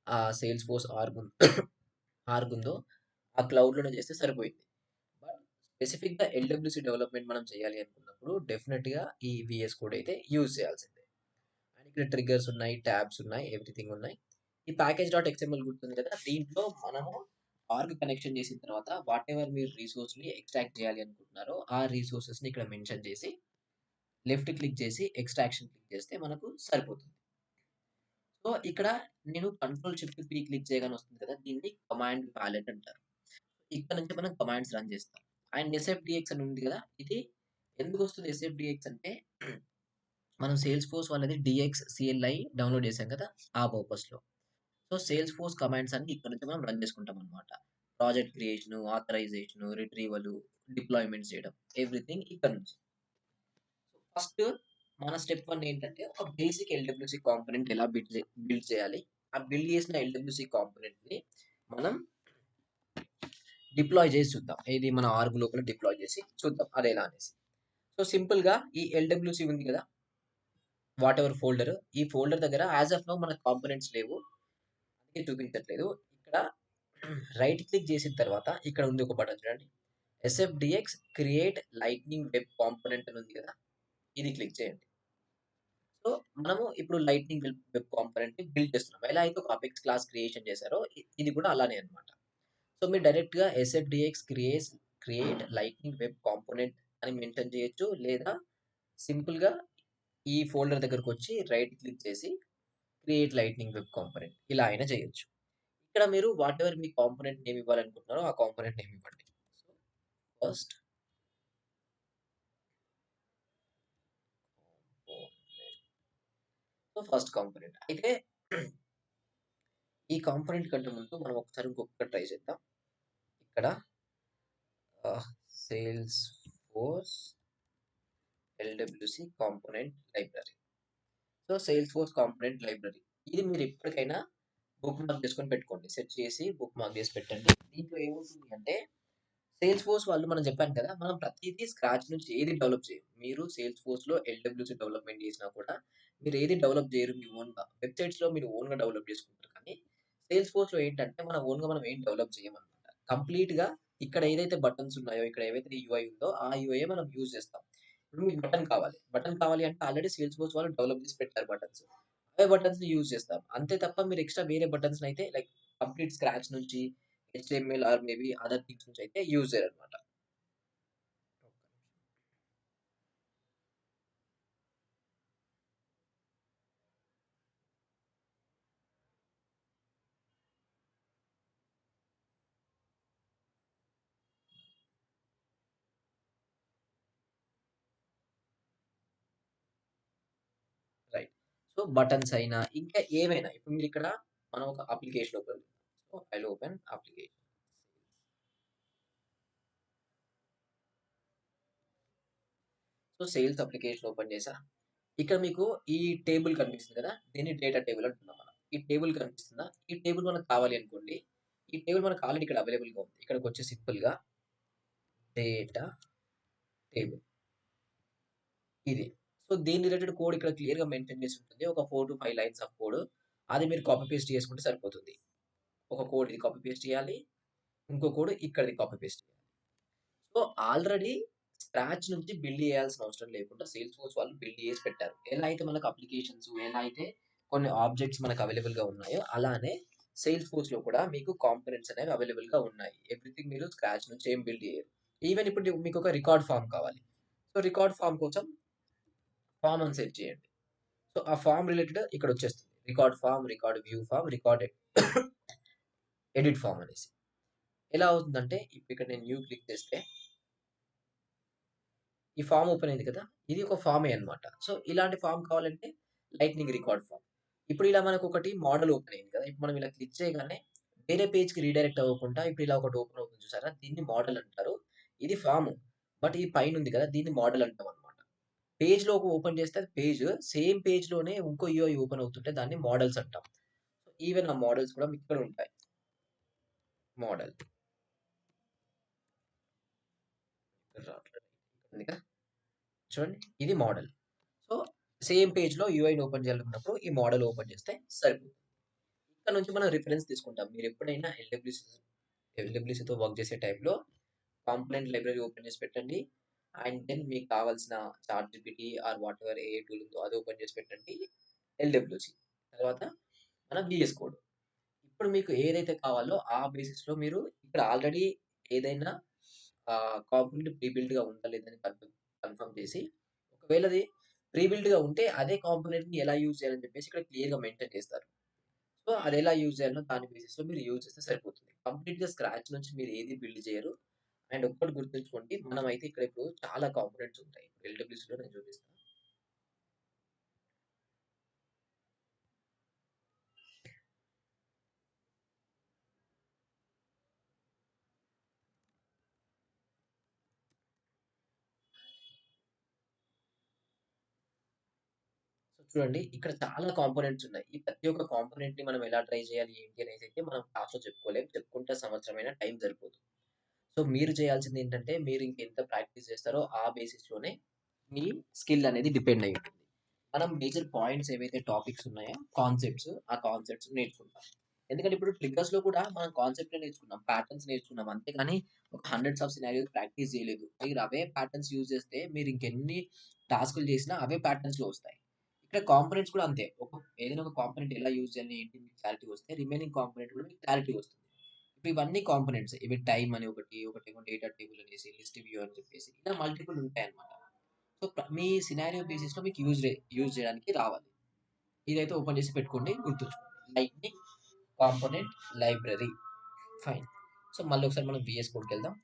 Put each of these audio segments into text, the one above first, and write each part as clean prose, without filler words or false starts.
ఆ sales force org ఉందో ఆ క్లౌడ్‌లోనే చేస్తే సరిపోయింది. బట్ స్పెసిఫిక్‌గా ఎల్‌డబ్ల్యూసీ డెవలప్‌మెంట్ మనం చేయాలి అనుకున్నప్పుడు డెఫినిట్‌గా ఈ వీఎస్ కోడ్ అయితే యూజ్ చేయాల్సిందే. అండ్ ఇక్కడ ట్రిగ్గర్స్ ఉన్నాయి, ట్యాబ్స్ ఉన్నాయి, ఎవ్రీథింగ్ ఉన్నాయి. ఈ ప్యాకేజ్ డాట్ ఎక్స్ఎంఎల్ గుర్తుంది కదా! దీంట్లో మనము ఆర్గ్ కనెక్షన్ చేసిన తర్వాత వాటెవర్ మీరు రిసోర్స్‌ని ఎక్స్ట్రాక్ట్ చేయాలి అనుకుంటున్నారో ఆ రిసోర్సెస్‌ని ఇక్కడ మెన్షన్ చేసి లెఫ్ట్ క్లిక్ చేసి ఎక్స్ట్రాక్షన్ క్లిక్ చేస్తే మనకు సరిపోతుంది. సో, ఇక్కడ నేను కంట్రోల్ షిఫ్ట్ పి క్లిక్ చేయగానే వస్తుంది కదా! దీన్ని కమాండ్ వాలెట్ అంటారు. ఇక్కడ నుంచి మనం కమాండ్స్ రన్ చేస్తాం. అండ్ ఎస్ఎఫ్‌డిఎక్స్ అని ఉంది కదా! ఇది ఎందుకొస్తుంది ఎస్ఎఫ్‌డిఎక్స్ అంటే మనం సేల్స్ ఫోర్స్ వాళ్ళది డీఎక్స్ సీఎల్‌ఐ డౌన్‌లోడ్ చేసాం కదా! ఆ పర్పస్‌లో. సో, సేల్స్ ఫోర్స్ కమాండ్స్ అన్ని ఇక్కడ నుంచి మనం రన్ చేసుకుంటామనమాట. ప్రాజెక్ట్ క్రియేషను, ఆథరైజేషను, రిట్రీవలు, డిప్లాయ్‌మెంట్స్ చేయడం ఎవ్రీథింగ్ ఇక్కడ నుంచి. ఫస్ట్ మన స్టెప్ 1 ఏంటంటే ఒక బేసిక్ ఎల్‌డబ్ల్యూసీ కాంపోనెంట్ ఎలా బిల్డ్ చేయాలి? ఆ బిల్డ్ చేసిన ఎల్‌డబ్ల్యూసీ కాంపోనెంట్‌ని మనం డిప్లాయ్ చేసి చూద్దాం. ఏది మన ఆర్గ్ లోపల డిప్లాయ్ చేసి చూద్దాం అదెలా అనేసి. సో, సింపుల్‌గా ఈ ఎల్‌డబ్ల్యూసీ ఉంది కదా! Whatever folder. ఈ ఫోల్డర్ దగ్గర యాస్ ఆఫ్ నౌ మనకు కాంపోనెంట్స్ లేవు. అందుకే చూపించట్లేదు. ఇక్కడ రైట్ క్లిక్ చేసిన తర్వాత ఇక్కడ ఉంది ఒక బటన్ చూడండి. ఎస్ఎఫ్‌డిఎక్స్ క్రియేట్ లైట్నింగ్ వెబ్ కాంపోనెంట్ అని ఉంది కదా! ఇది క్లిక్ చేయండి. సో, మనము ఇప్పుడు లైట్నింగ్ వెబ్ కాంపోనెంట్‌ని బిల్డ్ చేస్తున్నాం. ఎలా అయితే ఒక అపెక్స్ క్లాస్ క్రియేషన్ చేసారో ఇది కూడా అలానే అన్నమాట. సో, మీరు డైరెక్ట్‌గా ఎస్ఎఫ్‌డిఎక్స్ క్రియేట్ లైట్నింగ్ వెబ్ కాంపోనెంట్ అని మెన్షన్ చేయొచ్చు. లేదా సింపుల్‌గా ఈ ఫోల్డర్ దగ్గరకొచ్చి రైట్ క్లిక్ చేసి క్రియేట్ లైట్నింగ్ వెబ్ కాంపోనెంట్ ఇలా అయినా చేయొచ్చు. ఇక్కడ మీరు వాటెవర్ మీ కాంపోనెంట్ నేమ్ ఇవ్వాలనుకుంటున్నారో ఆ కాంపోనెంట్ నేమ్ ఇవ్వండి. So, first first component. అయితే ఈ కాంపోనెంట్ కంటే ముందు మనం ఒకసారి ఇంకొకటి ట్రై చేద్దాం. ఇక్కడ sales force LWC component library. So, sales force component library. ఇది మీరు ఎప్పటికైనా బుక్ మార్క్ చేసుకొని పెట్టుకోండి. సెర్చ్ చేసి బుక్ మార్క్ చేసి పెట్టండి. దీంట్లో ఏమవుతుంది అంటే సేల్స్ ఫోర్స్ వాళ్ళు మనం చెప్పాను కదా! మనం ప్రతీదీ స్క్రాచ్ నుంచి ఏది డెవలప్ చేయం. మీరు సేల్స్ ఫోర్స్‌లో ఎల్‌డబ్ల్యూసీ డెవలప్‌మెంట్ చేసినా కూడా మీరు ఏది డెవలప్ చేయరు మీ ఓన్‌గా. వెబ్‌సైట్స్‌లో మీరు ఓన్‌గా డెవలప్ చేసుకుంటారు. కానీ సేల్స్ ఫోర్స్‌లో ఏంటంటే మన ఓన్‌గా మనం ఏం డెవలప్ చేయమనమాట. కంప్లీట్‌గా ఇక్కడ ఏదైతే బటన్స్ ఉన్నాయో, ఇక్కడ ఏవైతే యూఐ ఉందో ఆ యూఐయే మనం యూజ్ చేస్తాం. ఇప్పుడు మీకు బటన్ కావాలి. బటన్ కావాలి అంటే ఆల్రెడీ సేల్స్ ఫోర్స్ వాళ్ళు డెవలప్ చేసి పెట్టారు బటన్స్. అవే బటన్స్‌ని యూజ్ చేస్తాం. అంతే తప్ప మీరు ఎక్స్‌ట్రా వేరే బటన్స్‌నయితే లైక్ కంప్లీట్ స్క్రాచ్ నుంచి HTML or maybe other things నుంచి అయితే యూజ్ చేయరనమాట. రైట్. సో, బటన్స్ అయినా, ఇంకా ఏవైనా ఇప్పుడు మీరిక్కడ మనం ఒక అప్లికేషన్ ఓపెన్ చేద్దాం. So, I'll open application. So, sales application open చేశా. ఇక్కడ మీకు ఈ టేబుల్ కనిపిస్తుంది కదా! దీన్ని డేటా టేబుల్ అంటున్నాం మనం. ఈ టేబుల్ కనిపిస్తుందా? ఈ టేబుల్ మనకు కావాలి అనుకోండి. ఈ టేబుల్ మనకు ఆల్రెడీ ఇక్కడ అవైలబుల్‌గా ఉంది. ఇక్కడికొచ్చి సింపుల్‌గా డేటా టేబుల్ ఇది. సో, దీని రిలేటెడ్ కోడ్ ఇక్కడ క్లియర్‌గా మెన్షన్ చేసి ఉంటుంది. ఒక 4-5 లైన్స్ ఆఫ్ కోడ్. అది మీరు కాపీ పేస్ట్ చేసుకుంటే సరిపోతుంది. ఒక కోడ్ ఇది కాపీ పేస్ట్ చేయాలి. ఇంకో కోడ్ ఇక్కడిది కాపీ పేస్ట్ చేయాలి. సో, ఆల్రెడీ స్క్రాచ్ నుంచి బిల్డ్ చేయాల్సిన అవసరం లేకుండా సేల్స్ ఫోర్స్ వాళ్ళు బిల్డ్ చేసి పెట్టారు. ఎలా అయితే మనకు అప్లికేషన్స్, ఎలా అయితే కొన్ని ఆబ్జెక్ట్స్ మనకు అవైలబుల్‌గా ఉన్నాయో, అలానే సేల్స్ ఫోర్స్‌లో కూడా మీకు కాంపోనెంట్స్ అనేవి అవైలబుల్‌గా ఉన్నాయి. ఎవ్రీథింగ్ మీరు స్క్రాచ్ నుంచి ఏం బిల్డ్ చేయరు. ఈవెన్ ఇప్పుడు మీకొక రికార్డ్ ఫార్మ్ కావాలి. సో, రికార్డ్ ఫార్మ్ కోసం ఫార్మ్ అని సెట్ చేయండి. సో, ఆ ఫార్మ్ రిలేటెడ్ ఇక్కడొచ్చేస్తుంది. Record form, record view form, record edit form అనేసి. ఎలా అవుతుందంటే, ఇప్పుడు ఇక్కడ నేను న్యూ క్లిక్ చేస్తే ఈ ఫార్మ్ ఓపెన్ అయింది కదా! ఇది ఒక ఫార్మే అన్నమాట. సో, ఇలాంటి ఫార్మ్ కావాలంటే లైట్నింగ్ రికార్డ్ ఫార్మ్. ఇప్పుడు ఇలా మనకొకటి మోడల్ ఓపెన్ అయింది కదా! ఇప్పుడు మనం ఇలా క్లిక్ చేయగానే వేరే పేజ్‌కి రీడైరెక్ట్ అవ్వకుండా ఇప్పుడు ఇలా ఒకటి ఓపెన్ అవుతుంది చూసారా? దీన్ని మోడల్ అంటారు. ఇది ఫార్మ్. బట్ ఇది పైనుంది కదా! దీన్ని మోడల్ అంటామన్నమాట. పేజ్‌లో ఓపెన్ చేస్తే అది పేజ్. సేమ్ పేజ్‌లోనే ఇంకో యూఐ ఓపెన్ అవుతుంటే దాన్ని మోడల్స్ అంటాం. సో, ఈవెన్ ఆ మోడల్స్ కూడా మీకు ఇక్కడ ఉంటాయి. మోడల్. ఇక్కడ రావట్లేదు. ఉంది కదా! చూడండి ఇది మోడల్. సో, సేమ్ పేజ్‌లో యూఐని ఓపెన్ చేయాలనుకున్నప్పుడు ఈ మోడల్ ఓపెన్ చేస్తే సరిపోతుంది. ఇక్కడ నుంచి మనం రిఫరెన్స్ తీసుకుంటాం. మీరెప్పుడైనా ఎల్‌డబ్ల్యూసీతో వర్క్ చేసే టైంలో కాంపోనెంట్ లైబ్రరీ ఓపెన్ చేసి పెట్టండి. అండ్ దెన్ మీకు కావాల్సిన ChatGPT or whatever AI tool ఉందో అది ఓపెన్ చేసి పెట్టండి. ఎల్‌డబ్ల్యూసీ. తర్వాత మన వీఎస్ కోడ్. ఇప్పుడు మీకు ఏదైతే కావాలో ఆ బేసిస్‌లో మీరు ఇక్కడ ఆల్రెడీ ఏదైనా కాంపోనెంట్ ప్రీ బిల్డ్‌గా ఉందా లేదని కన్ఫర్మ్ చేసి, ఒకవేళ అది ప్రీ బిల్డ్‌గా ఉంటే అదే కాంపోనెంట్‌ని ఎలా యూజ్ చేయాలని చెప్పేసి ఇక్కడ క్లియర్‌గా మెన్షన్ చేస్తారు. సో, అదెలా యూజ్ చేయాలో దాని బేసిస్‌లో మీరు యూజ్ చేస్తే సరిపోతుంది. కంప్లీట్‌గా స్క్రాచ్ నుంచి మీరు ఏది బిల్డ్ చేయరు. అండ్ ఒక్కటి గుర్తుంచుకోండి. మనమైతే ఇక్కడ ఇప్పుడు చాలా కాంపోనెంట్స్ ఉంటాయి. ఎల్‌డబ్ల్యూసీలో నేను చూపిస్తా. సో, చూడండి ఇక్కడ చాలా కాంపోనెంట్స్ ఉన్నాయి. ఈ ప్రతి ఒక్క కాంపోనెంట్‌ని మనం ఎలా ట్రై చేయాలి ఏంటి అనేదైతే మనం క్లాస్‌లో చెప్పుకోలేం. చెప్పుకుంటే సంవత్సరమైనా టైం సరిపోదు. సో, మీరు చేయాల్సిందేంటంటే మీరు ఇంకెంత ప్రాక్టీస్ చేస్తారో ఆ బేసిస్‌లోనే మీ స్కిల్ అనేది డిపెండ్ అయ్యి ఉంటుంది. మనం మేజర్ పాయింట్స్ ఏవైతే టాపిక్స్ ఉన్నాయో కాన్సెప్ట్స్, ఆ కాన్సెప్ట్స్ నేర్చుకుంటాం. ఎందుకంటే ఇప్పుడు ట్రిగ్గర్స్‌లో కూడా మనం కాన్సెప్ట్‌లే నేర్చుకున్నాం. ప్యాటర్న్స్ నేర్చుకున్నాం. అంతేగాని ఒక హండ్రెడ్స్ ఆఫ్ సినారియోస్ ప్రాక్టీస్ చేయలేదు. మీరు అవే ప్యాటర్న్స్ యూజ్ చేస్తే మీరు ఇంకెన్ని టాస్క్‌లు చేసినా అవే ప్యాటర్న్స్‌లో వస్తాయి. ఇక్కడ కాంపోనెంట్స్ కూడా అంతే. ఏదైనా ఒక కాంపోనెంట్ ఎలా యూజ్ చేయాలి ఏంటి మీకు క్లారిటీ వస్తే రిమైనింగ్ కాంపోనెంట్ కూడా మీకు క్లారిటీ వస్తుంది. ఇప్పుడు ఇవన్నీ కాంపోనెంట్స్. ఇవి టైమ్ అని ఒకటి, ఒకటేమో డేటా టేబుల్ అనేసి, లిస్ట్ వ్యూ అని చెప్పేసి ఇలా మల్టిపుల్ ఉంటాయన్నమాట. సో, మీ సినారియో బేసిస్‌లో మీకు యూజ్ చేయడానికి రావాలి. ఇదైతే ఓపెన్ చేసి పెట్టుకోండి. గుర్తుంచుకోండి. Lightning component library. Fine. So, మళ్ళీ ఒకసారి మనం వీఎస్ కోడ్‌కెళ్దాం.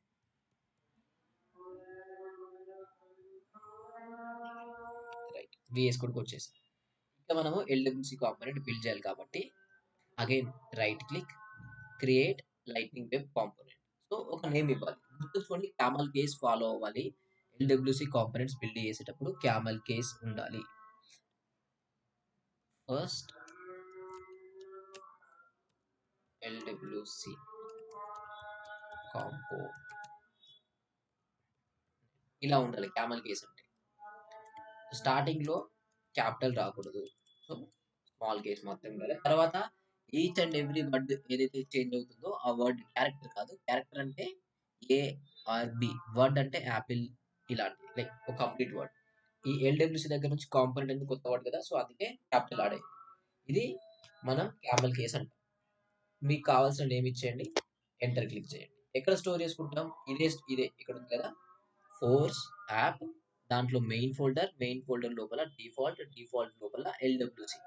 రైట్. వీఎస్ కోడ్‌కొచ్చేసాం. ఇంకా మనము ఎల్‌డబ్ల్యూసీ కాంపోనెంట్ బిల్డ్ చేయాలి కాబట్టి again right click create lightning web component. So, ఒక నేమ్ ఇవ్వాలి. గుర్తుంచుకోండి క్యామెల్ కేస్ ఫాలో అవ్వాలి. ఎల్‌డబ్ల్యూసీ కాంపోనెంట్స్ బిల్డ్ చేసేటప్పుడు క్యామెల్ కేస్ ఉండాలి. ఫస్ట్ ఎల్‌డబ్ల్యూసీ కాంపో ఇలా ఉండాలి క్యామెల్ కేస్ అంటే. స్టార్టింగ్‌లో క్యాపిటల్ రాకూడదు. సో, స్మాల్ కేస్ మాత్రమే ఉండాలి. తర్వాత ఈచ్ అండ్ ఎవ్రీ వర్డ్ ఏదైతే చేంజ్ అవుతుందో ఆ వర్డ్ క్యారెక్టర్ కాదు. క్యారెక్టర్ అంటే ఏ ఆర్ బి. వర్డ్ అంటే యాపిల్ ఇలాంటివి. లైక్ ఒక కంప్లీట్ వర్డ్. ఈ ఎల్‌డబ్ల్యూసీ దగ్గర నుంచి కాంపోనెంట్ అనేది కొత్త వర్డ్ కదా! సో, అందుకే క్యాపిటల్ యాడ్ అయింది. ఇది మనం క్యామెల్ కేస్ అంటాం. మీకు కావాల్సిన నేమ్ ఇచ్చేయండి. ఎంటర్ క్లిక్ చేయండి. ఎక్కడ స్టోర్ చేసుకుంటాం? ఇదే ఇక్కడ ఉంది కదా! ఫోర్స్ యాప్ దాంట్లో మెయిన్ ఫోల్డర్ లోపల డిఫాల్ట్ లోపల ఎల్‌డబ్ల్యూసీ.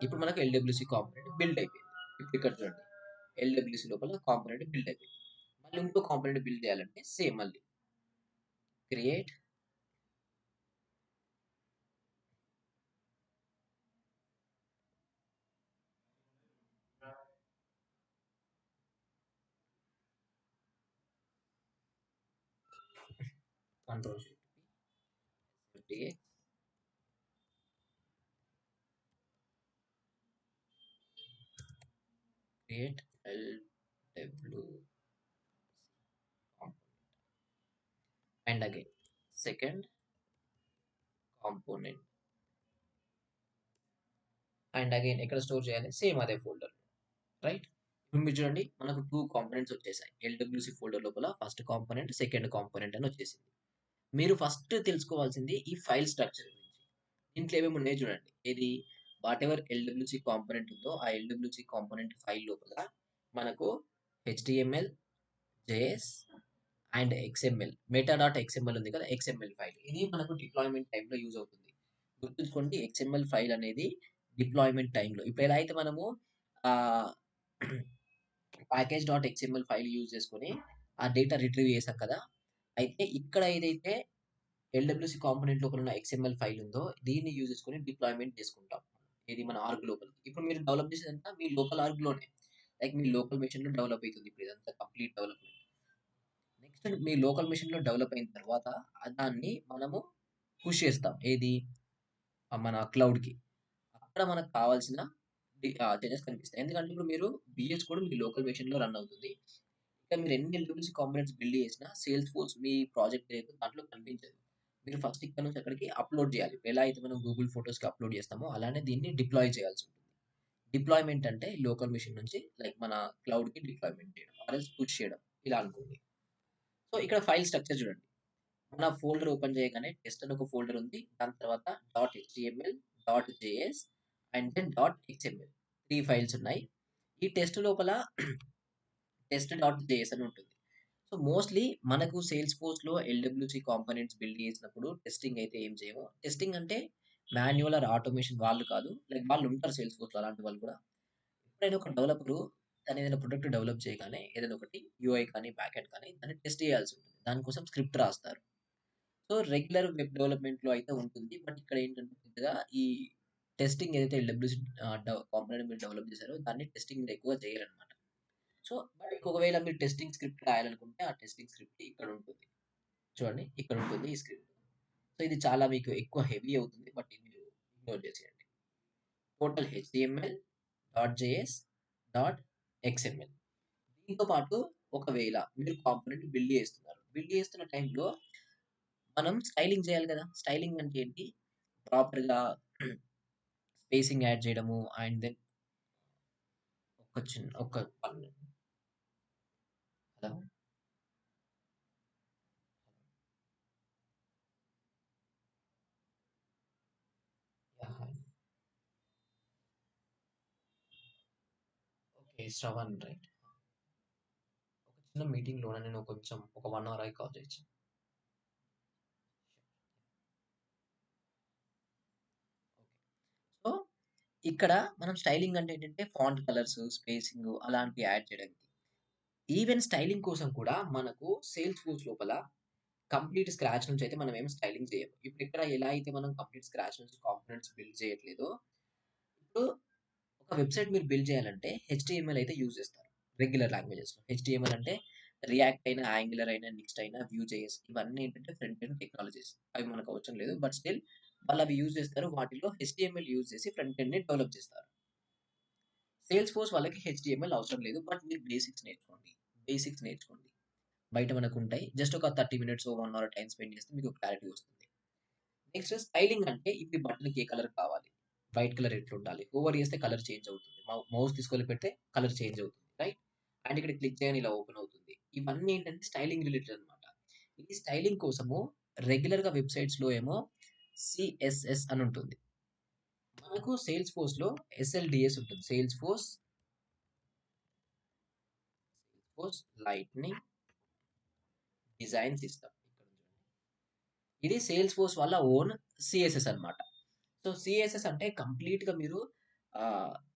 ఇప్పుడు మనకు ఎల్‌డబ్ల్యూసీ కాంపోనెంట్ బిల్డ్ అయిపోయింది. ఇప్పుడు ఇక్కడ చూడండి. ఎల్‌డబ్ల్యూసీ లోపల కాంపోనెంట్ బిల్డ్ అయిపోయింది. మళ్ళీ ఇంకో కాంపోనెంట్ బిల్డ్ చేయాలంటే సేమ్ మళ్ళీ create control shift create LW and again second component and again ఎక్కడ స్టోర్ చేయాలి? సేమ్ అదే ఫోల్డర్. రైట్. ఇప్పుడు మీరు చూడండి మనకు 2 కాంపోనెంట్స్ వచ్చేసాయి. ఎల్‌డబ్ల్యూసీ ఫోల్డర్ లోపల ఫస్ట్ కాంపోనెంట్, సెకండ్ కాంపోనెంట్ అని వచ్చేసింది. మీరు ఫస్ట్ తెలుసుకోవాల్సింది ఈ ఫైల్ స్ట్రక్చర్ గురించి. దీంట్లో ఏమేమి ఉన్నాయో చూడండి. ఏది వాటెవర్ ఎల్‌డబ్ల్యూసీ కాంపోనెంట్ ఉందో ఆ ఎల్‌డబ్ల్యూసీ కాంపోనెంట్ ఫైల్ లోపల మనకు HTML, JS and XML meta dot XML ఉంది కదా! XML file. ఇది మనకు డిప్లాయ్‌మెంట్ టైమ్‌లో యూజ్ అవుతుంది. గుర్తుంచుకోండి ఎక్స్ఎంఎల్ ఫైల్ అనేది డిప్లాయ్‌మెంట్ టైమ్‌లో ఇప్పుడు ఎలా అయితే మనము ఆహ్, package dot XML file use చేసుకొని ఆ డేటా రిట్రీవ్ చేసాం కదా! అయితే ఇక్కడ ఏదైతే ఎల్‌డబ్ల్యూసీ కాంపోనెంట్ లోపల ఉన్న ఎక్స్ఎంఎల్ ఫైల్ ఉందో దీన్ని యూజ్ చేసుకొని డిప్లాయ్‌మెంట్ చేసుకుంటాం. ఇది మన ఆర్గ్ లోపలికి. ఇప్పుడు మీరు డెవలప్ చేసేదంతా మీ లోకల్ ఆర్గ్‌లోనే. లైక్ మీ లోకల్ మెషిన్‌లో డెవలప్ అయితుంది ఇప్పుడు ఇదంతా కంప్లీట్ డెవలప్‌మెంట్. నెక్స్ట్ మీ లోకల్ మెషిన్‌లో డెవలప్ అయిన తర్వాత దాన్ని మనము పుష్ చేస్తాం. ఏది? మన క్లౌడ్‌కి. అక్కడ మనకు కావాల్సిన చేంజెస్ కనిపిస్తాయి. ఎందుకంటే ఇప్పుడు మీరు బిఎస్ కూడా మీ లోకల్ మెషిన్‌లో రన్ అవుతుంది. ఇంకా మీరు ఎన్ని ఎల్‌డబ్ల్యూసీ కాంపోనెంట్స్ బిల్డ్ చేసినా సేల్స్ ఫోర్స్ మీ ప్రాజెక్ట్ ఏదైతే దాంట్లో కనిపించదు. మీరు ఫస్ట్ ఇక్కడ నుంచి అక్కడికి అప్‌లోడ్ చేయాలి. ఎలా అయితే మనం గూగుల్ ఫోటోస్‌కి అప్‌లోడ్ చేస్తామో అలానే దీన్ని డిప్లాయ్ చేయాల్సి ఉంటుంది. డిప్లాయ్‌మెంట్ అంటే లోకల్ మెషిన్ నుంచి లైక్ మన క్లౌడ్‌కి డిప్లాయ్‌మెంట్ చేయడం. ఆర్ఎల్స్ పుష్ చేయడం ఇలా అనుకోండి. సో, ఇక్కడ ఫైల్ స్ట్రక్చర్ చూడండి. మన ఫోల్డర్ ఓపెన్ చేయగానే టెస్ట్ అని ఒక ఫోల్డర్ ఉంది. దాని తర్వాత dot HTML, dot JS and then dot XML 3 files ఉన్నాయి. ఈ టెస్ట్ లోపల టెస్ట్ డాట్ జేఎస్ అని ఉంటుంది. సో, మోస్ట్‌లీ మనకు సేల్స్‌ఫోర్స్‌లో ఎల్‌డబ్ల్యూసీ కాంపోనెంట్స్ బిల్డ్ చేసినప్పుడు టెస్టింగ్ అయితే ఏం చేయము. టెస్టింగ్ అంటే మాన్యువల్ ఆర్ ఆటోమేషన్ వాళ్ళు కాదు. లైక్ వాళ్ళు ఉంటారు సేల్స్‌ఫోర్స్‌లో అలాంటి వాళ్ళు కూడా. ఎప్పుడైనా ఒక డెవలపరు తను ఏదైనా ప్రొడక్ట్ డెవలప్ చేయగానే ఏదైనా ఒకటి యూఐ కానీ, బ్యాక్ ఎండ్ కానీ దాన్ని టెస్ట్ చేయాల్సి ఉంటుంది. దానికోసం స్క్రిప్ట్ రాస్తారు. సో, రెగ్యులర్ వెబ్ డెవలప్‌మెంట్‌లో అయితే ఉంటుంది. బట్ ఇక్కడ ఏంటంటే పెద్దగా ఈ టెస్టింగ్ ఏదైతే ఎల్‌డబ్ల్యూసీ కాంపోనెంట్ మీరు డెవలప్ చేసారో దాన్ని టెస్టింగ్ మీరు ఎక్కువగా చేయరనమాట. సో, బట్ ఒకవేళ మీరు టెస్టింగ్ స్క్రిప్ట్ రాయాలనుకుంటే ఆ టెస్టింగ్ స్క్రిప్ట్ ఇక్కడ ఉంటుంది. చూడండి ఇక్కడ ఉంటుంది ఈ స్క్రిప్ట్. సో, ఇది చాలా మీకు ఎక్కువ హెవీ అవుతుంది. బట్ ఇది మీరు ఇగ్నోర్ చేసేయండి. Total HTML, dot JS, dot XML. దీంతో పాటు ఒకవేళ మీరు కాంపోనెంట్ బిల్డ్ చేస్తున్నారు. బిల్డ్ చేస్తున్న టైంలో మనం స్టైలింగ్ చేయాలి కదా! స్టైలింగ్ అంటే ఏంటి? ప్రాపర్‌గా స్పేసింగ్ యాడ్ చేయడము అండ్ దెన్ ఒక 1 minute. Hello! Yeah! Hi. Okay. Shravan right. ఒక చిన్న మీటింగ్‌లో ఉన్నా. నేను కొంచెం ఒక 1 అవర్ ఆగి కాల్ చేయొచ్చా? ఓకే. సో, ఇక్కడ మనం స్టైలింగ్ అంటే ఏంటంటే ఫాంట్ కలర్స్, స్పేసింగ్ అలాంటివి యాడ్ చేయడానికి. ఈవెన్ స్టైలింగ్ కోసం కూడా మనకు సేల్స్‌ఫోర్స్ లోపల కంప్లీట్ స్క్రాచ్ నుంచి అయితే మనం ఏమి స్టైలింగ్ చేయము. ఇప్పుడు ఇక్కడ ఎలా అయితే మనం కంప్లీట్ స్క్రాచ్ నుంచి కాంపోనెంట్స్ బిల్డ్ చేయట్లేదో, ఇప్పుడు ఒక వెబ్‌సైట్ మీరు బిల్డ్ చేయాలంటే హెచ్‌టీఎంఎల్ అయితే యూజ్ చేస్తారు. రెగ్యులర్ లాంగ్వేజెస్‌లో. హెచ్‌టీఎంఎల్ అంటే రియాక్ట్ అయినా, యాంగులర్ అయినా, నెక్స్ట్ అయినా, వ్యూ జేఎస్ ఇవన్నీ ఏంటంటే ఫ్రంట్ ఎండ్ టెక్నాలజీస్. అవి మనకు అవసరం లేదు. బట్ స్టిల్ వాళ్ళు అవి యూజ్ చేస్తారు. వాటిలో హెచ్‌టీఎంఎల్ యూజ్ చేసి ఫ్రంట్ ఎండ్‌ని డెవలప్ చేస్తారు. సేల్స్‌ఫోర్స్ వాళ్ళకి హెచ్‌టీఎంఎల్ అవసరం లేదు. బట్ మీరు బేసిక్స్ నేర్చుకోండి. బేసిక్స్ నేర్చుకోండి. బయట మనకుంటాయి. జస్ట్ ఒక 30 మినిట్స్, 1 అవర్ టైమ్ స్పెండ్ చేస్తే మీకు క్లారిటీ వస్తుంది. నెక్స్ట్ స్టైలింగ్ అంటే ఇప్పుడు ఈ బటన్‌కి ఏ కలర్ కావాలి? వైట్ కలర్ ఎట్లుండాలి? హోవర్ చేస్తే కలర్ చేంజ్ అవుతుంది. మౌస్ తీసుకెళ్ళి పెడితే కలర్ చేంజ్ అవుతుంది. రైట్? అండ్ ఇక్కడ క్లిక్ చేయగానే ఇలా ఓపెన్ అవుతుంది. ఇవన్నీ ఏంటంటే స్టైలింగ్ రిలేటెడ్ అన్నమాట. ఈ స్టైలింగ్ కోసము రెగ్యులర్‌గా వెబ్‌సైట్స్‌లో ఏమో సీఎస్ఎస్ అని ఉంటుంది. మనకు సేల్స్‌ఫోర్స్‌లో ఎస్ఎల్‌డిఎస్ ఉంటుంది. Salesforce lightning design system. ఇక్కడ చూడండి. ఇది సేల్స్‌ఫోర్స్ వాళ్ళ ఓన్ సీఎస్ఎస్ అన్నమాట. సో, సీఎస్ఎస్ అంటే కంప్లీట్‌గా మీరు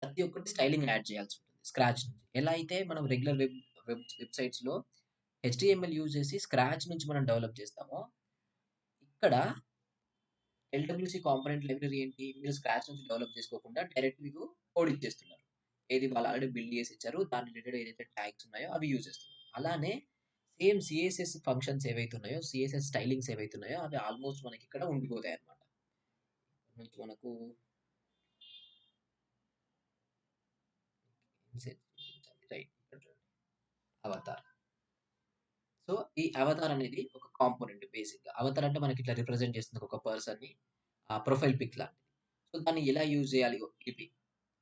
ప్రతి ఒక్కటి స్టైలింగ్ యాడ్ చేయాల్సుంటుంది స్క్రాచ్ నుంచి. ఎలా అయితే మనం రెగ్యులర్ వెబ్‌సైట్స్‌లో హెచ్‌టీఎంఎల్ యూజ్ చేసి స్క్రాచ్ నుంచి మనం డెవలప్ చేస్తామో, ఇక్కడ ఎల్‌డబ్ల్యూసీ కాంపోనెంట్ లైబ్రరీ ఏంటి? మీరు స్క్రాచ్ నుంచి డెవలప్ చేసుకోకుండా డైరెక్ట్ మీకు కోడ్ ఇచ్చేస్తున్నారు. ఏది వాళ్ళు ఆల్రెడీ బిల్డ్ చేసి ఇచ్చారు. దాని రిలేటెడ్ ఏదైతే ట్యాగ్స్ ఉన్నాయో అవి యూజ్ చేస్తున్నారు. అలానే సేమ్ సీఎస్ఎస్ ఫంక్షన్స్ ఏవైతే ఉన్నాయో, సీఎస్ఎస్ స్టైలింగ్స్ ఏవైతే ఉన్నాయో అవి ఆల్‌మోస్ట్ మనకిక్కడ ఉండిపోతాయన్నమాట. నుంచి మనకు ఇన్సెట్ చూపించాలి. రైట్. ఇక్కడ చూడండి. అవతార్. సో, ఈ అవతార్ అనేది ఒక కాంపోనెంట్ బేసిక్‌గా. అవతార్ అంటే మనకి ఇట్లా రిప్రజెంట్ చేస్తుంది ఒక పర్సన్‌ని. ప్రొఫైల్ పిక్ లాంటిది. సో, దాన్ని ఎలా యూజ్ చేయాలి? ఇవి.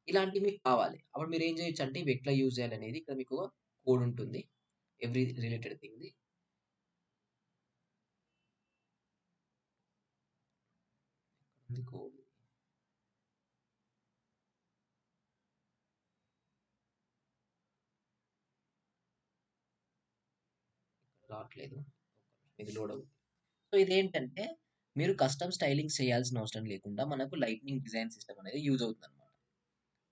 ఇలాంటివి మీకు కావాలి. అప్పుడు మీరేం చేయొచ్చంటే ఇవి ఎట్లా యూజ్ చేయాలనేది ఇక్కడ మీకు కోడ్ ఉంటుంది. ఎవ్రి రిలేటెడ్ థింగ్‌ది. ఉంది కోడ్. రావట్లేదు. ఇది లోడ్ అవుతుంది. సో, ఇదేంటంటే మీరు కస్టమ్ స్టైలింగ్స్ చేయాల్సిన అవసరం లేకుండా మనకు లైట్నింగ్ డిజైన్ సిస్టమ్ అనేది యూజ్ అవుతుందన్నమాట.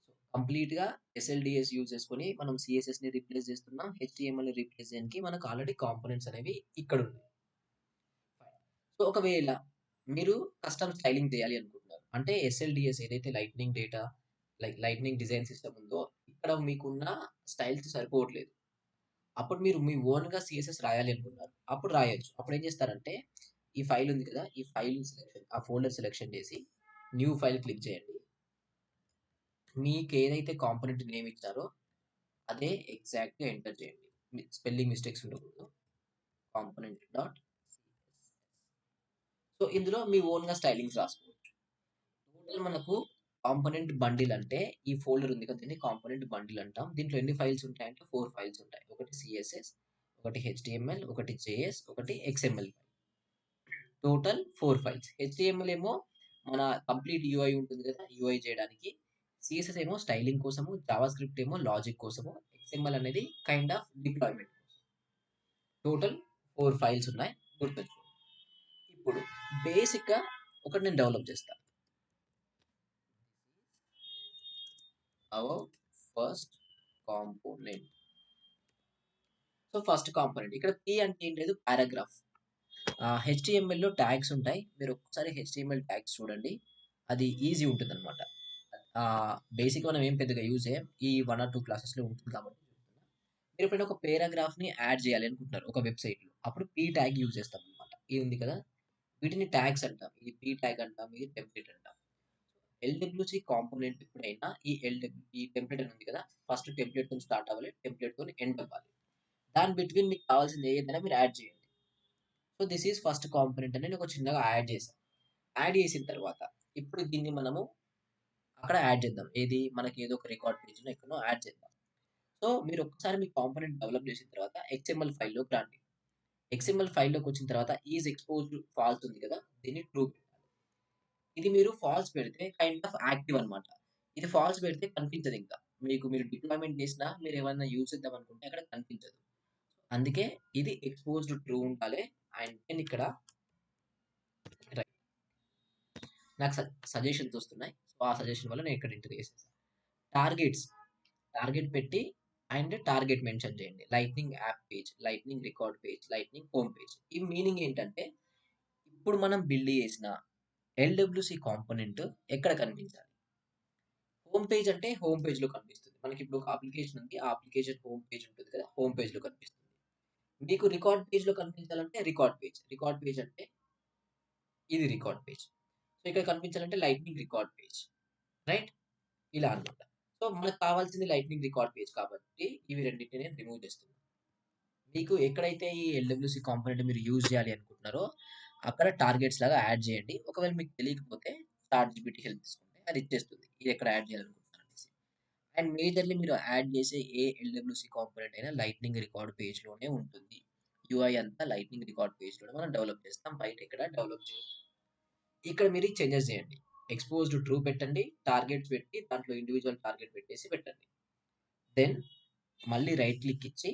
సో, కంప్లీట్‌గా ఎస్ఎల్‌డిఎస్ యూజ్ చేసుకొని మనం సీఎస్ఎస్‌ని రీప్లేస్ చేస్తున్నాం. హెచ్‌టీఎంఎల్‌ని రీప్లేస్ చేయడానికి మనకు ఆల్రెడీ కాంపోనెంట్స్ అనేవి ఇక్కడున్నాయి. సో, ఒకవేళ మీరు కస్టమ్ స్టైలింగ్ చేయాలి అనుకుంటున్నారు. అంటే ఎస్ఎల్‌డిఎస్ ఏదైతే లైట్నింగ్ డిజైన్ సిస్టమ్ ఉందో, ఇక్కడ మీకున్న స్టైల్స్ సరిపోవట్లేదు. అప్పుడు మీరు మీ ఓన్‌గా సీఎస్ఎస్ రాయాలి అనుకున్నారు. అప్పుడు రాయొచ్చు. అప్పుడేం చేస్తారంటే, ఈ ఫైల్ ఉంది కదా! ఈ ఫైల్ సెలక్షన్ ఆ ఫోల్డర్ సెలక్షన్ చేసి, న్యూ ఫైల్ క్లిక్ చేయండి. మీకేదైతే కాంపోనెంట్ నేమ్ ఇచ్చారో, అదే ఎగ్జాక్ట్‌గా ఎంటర్ చేయండి. స్పెల్లింగ్ మిస్టేక్స్ ఉండకూడదు. Component dot CSS. సో, ఇందులో మీ ఓన్‌గా స్టైలింగ్స్ రాసుకోవచ్చు. టోటల్ మనకు కాంపోనెంట్ బండిల్ అంటే ఈ ఫోల్డర్ ఉంది కదా! దీన్ని కాంపోనెంట్ బండిల్ అంటాం. దీంట్లో ఎన్ని ఫైల్స్ ఉంటాయంటే 4 ఫైల్స్ ఉంటాయి. ఒకటి సీఎస్ఎస్, ఒకటి హెచ్టీఎంఎల్, ఒకటి జేఎస్, ఒకటి ఎక్స్ఎంఎల్. Total 4 files. హెచ్టీఎంఎల్ ఏమో మన కంప్లీట్ యూఐ ఉంటుంది కదా! యూఐ చేయడానికి. సీఎస్ఎస్ ఏమో స్టైలింగ్ కోసము, జావాస్క్రిప్ట్ ఏమో లాజిక్ కోసము, ఎక్స్ఎంఎల్ అనేది kind of deployment. Total 4 files ఉన్నాయి. గుర్తుంచుకోండి. ఇప్పుడు బేసిక్‌గా ఒకటి నేను డెవలప్ చేస్తా. Our first component. So, first component. ఇక్కడ పి అంటే ఏం లేదు పారాగ్రాఫ్. హెచ్టీఎంఎల్‌లో ట్యాగ్స్ ఉంటాయి. మీరు ఒక్కసారి హెచ్టీఎంఎల్ ట్యాగ్స్ చూడండి. అది ఈజీ ఉంటుందన్నమాట. బేసిక్‌గా మనం ఏం పెద్దగా యూజ్ చేయం. ఈ 1 ఆర్ 2 క్లాసెస్‌లో ఉంటుంది కాబట్టి చెప్తున్నా. మీరు ఎప్పుడైనా ఒక పారాగ్రాఫ్‌ని యాడ్ చేయాలి అనుకుంటున్నారు ఒక వెబ్‌సైట్‌లో. అప్పుడు పి ట్యాగ్ యూజ్ చేస్తామన్నమాట. ఇది ఉంది కదా! వీటిని ట్యాగ్స్ అంటాం. ఇది పి ట్యాగ్ అంటాం. ఇది టెంప్లేట్ అంటాం. ఎల్‌డబ్ల్యూసీ కాంపోనెంట్ ఎప్పుడైనా ఈ టెంప్లేట్ అని ఉంది కదా! ఫస్ట్ టెంప్లేట్‌తోని స్టార్ట్ అవ్వాలి. టెంప్లేట్‌తోని ఎండ్ అవ్వాలి. దాని బిట్వీన్ మీకు కావాల్సింది ఏదైనా మీరు యాడ్ చేయండి. So, this is first component అని నేను ఒక చిన్నగా యాడ్ చేశాను. యాడ్ చేసిన తర్వాత ఇప్పుడు దీన్ని మనము అక్కడ యాడ్ చేద్దాం. ఏది మనకి ఏదో ఒక రికార్డ్ పేజ్‌లో ఎక్కడనో యాడ్ చేద్దాం. సో, మీరు ఒక్కసారి మీ కాంపోనెంట్ డెవలప్ చేసిన తర్వాత ఎక్స్ఎంఎల్ ఫైల్‌లోకి రండి. ఎక్స్ఎంఎల్ ఫైల్‌లోకి వచ్చిన తర్వాత ఈజ్ ఎక్స్‌పోజ్డ్ ఫాల్స్ ఉంది కదా! దీన్ని ట్రూ పెట్టాలి. ఇది మీరు ఫాల్స్ పెడితే కైండ్ ఆఫ్ యాక్టివ్ అన్నమాట. ఇది ఫాల్స్ పెడితే కనిపించదింకా. మీరు డిప్లాయ్‌మెంట్ చేసినా మీరేమన్నా యూజ్ చేద్దాం అనుకుంటే అక్కడ కనిపించదు. అందుకే ఇది ఎక్స్‌పోజ్డ్ ట్రూ ఉండాలి. అండ్ నేనిక్కడ రైట్ నాకు సజెషన్స్ వస్తున్నాయి. సో, ఆ సజెషన్ వల్ల నేను ఇక్కడ ఎంటర్ చేసేసా. టార్గెట్స్ టార్గెట్ పెట్టి అండ్ టార్గెట్ మెన్షన్ చేయండి. Lightning app page, lightning record page, lightning home page. ఈ మీనింగ్ ఏంటంటే ఇప్పుడు మనం బిల్డ్ చేసిన ఎల్‌డబ్ల్యూసీ కాంపోనెంట్ ఎక్కడ కనిపించాలి? హోమ్ పేజ్ అంటే హోమ్ పేజ్‌లో కనిపిస్తుంది. మనకిప్పుడు ఒక అప్లికేషన్ ఉంది. ఆ అప్లికేషన్ హోమ్ పేజ్ ఉంటుంది కదా! హోమ్ పేజ్‌లో కనిపిస్తుంది. మీకు రికార్డ్ పేజ్‌లో కనిపించాలంటే రికార్డ్ పేజ్. రికార్డ్ పేజ్ అంటే ఇది రికార్డ్ పేజ్. సో, ఇక్కడ కనిపించాలంటే లైట్నింగ్ రికార్డ్ పేజ్. రైట్? ఇలా అన్నమాట. సో, మనకు కావాల్సింది లైట్నింగ్ రికార్డ్ పేజ్ కాబట్టి ఇవి రెండిటిని నేను రిమూవ్ చేస్తున్నా. మీకు ఎక్కడైతే ఈ ఎల్‌డబ్ల్యూసీ కాంపోనెంట్ మీరు యూజ్ చేయాలి అనుకుంటున్నారో, అక్కడ టార్గెట్స్ లాగా యాడ్ చేయండి. ఒకవేళ మీకు తెలియకపోతే చాట్‌జీపీటీ హెల్ప్ తీసుకుంటే అది ఇచ్చేస్తుంది. ఇది ఎక్కడ యాడ్ చేయాలనుకుంటున్నారు అనేసి. అండ్ మేజర్‌లీ మీరు యాడ్ చేసే ఏ ఎల్‌డబ్ల్యూసీ కాంపోనెంట్ అయినా లైట్నింగ్ రికార్డ్ పేజ్‌లోనే ఉంటుంది. యూఐ అంతా లైట్నింగ్ రికార్డ్ పేజ్‌లోనే మనం డెవలప్ చేస్తాం. బయట ఎక్కడ డెవలప్ చేయం. ఇక్కడ మీరు ఈ చేంజెస్ చేయండి. ఎక్స్‌పోజ్డ్ ట్రూ పెట్టండి. టార్గెట్స్ పెట్టి దాంట్లో ఇండివిడ్యువల్ టార్గెట్ పెట్టేసి పెట్టండి. దెన్ మళ్ళీ రైట్ క్లిక్ ఇచ్చి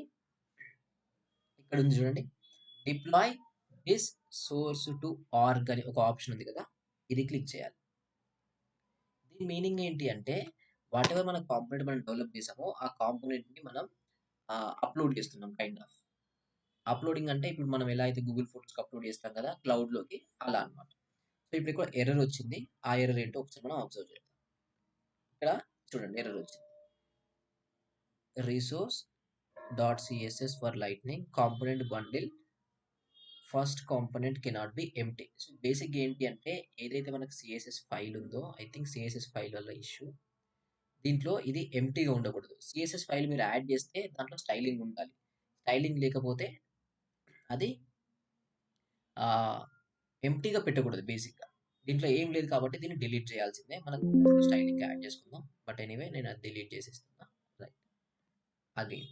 ఇక్కడ ఉంది చూడండి. Deploy this source to org అని ఒక ఆప్షన్ ఉంది కదా! ఇది క్లిక్ చేయాలి. దీని మీనింగ్ ఏంటి అంటే వాటెవర్ మన కాంపోనెంట్ మనం డెవలప్ చేసామో ఆ కాంపోనెంట్‌ని మనం అప్‌లోడ్ చేస్తున్నాం కైండ్ ఆఫ్. అప్‌లోడింగ్ అంటే ఇప్పుడు మనం ఎలా అయితే గూగుల్ ఫోటోస్‌కి అప్‌లోడ్ చేస్తాం కదా! క్లౌడ్‌లోకి అలా అన్నమాట. సో, ఇప్పుడు ఇక్కడ ఎర్రర్ వచ్చింది. ఆ ఎర్రర్ ఏంటో ఒకసారి మనం అబ్జర్వ్ చేద్దాం. ఇక్కడ చూడండి ఎర్రర్ వచ్చింది. Resource dot CSS for lightning component bundle first component cannot be empty. So, బేసిక్‌గా ఏంటి అంటే ఏదైతే మనకు సీఎస్ఎస్ ఫైల్ ఉందో ఐ థింక్ సీఎస్ఎస్ ఫైల్ వల్ల ఇష్యూ. దీంట్లో ఇది ఎంప్టీగా ఉండకూడదు. సీఎస్ఎస్ ఫైల్ మీరు యాడ్ చేస్తే దాంట్లో స్టైలింగ్ ఉండాలి. స్టైలింగ్ లేకపోతే అది ఆహ్, ఎంప్టీగా పెట్టకూడదు బేసిక్‌గా. దీంట్లో ఏం లేదు కాబట్టి దీన్ని డిలీట్ చేయాల్సిందే. మనం స్టైలింగ్ యాడ్ చేసుకుందాం. బట్ ఎనీవే నేను అది డిలీట్ చేసేస్తున్నా. Right. Again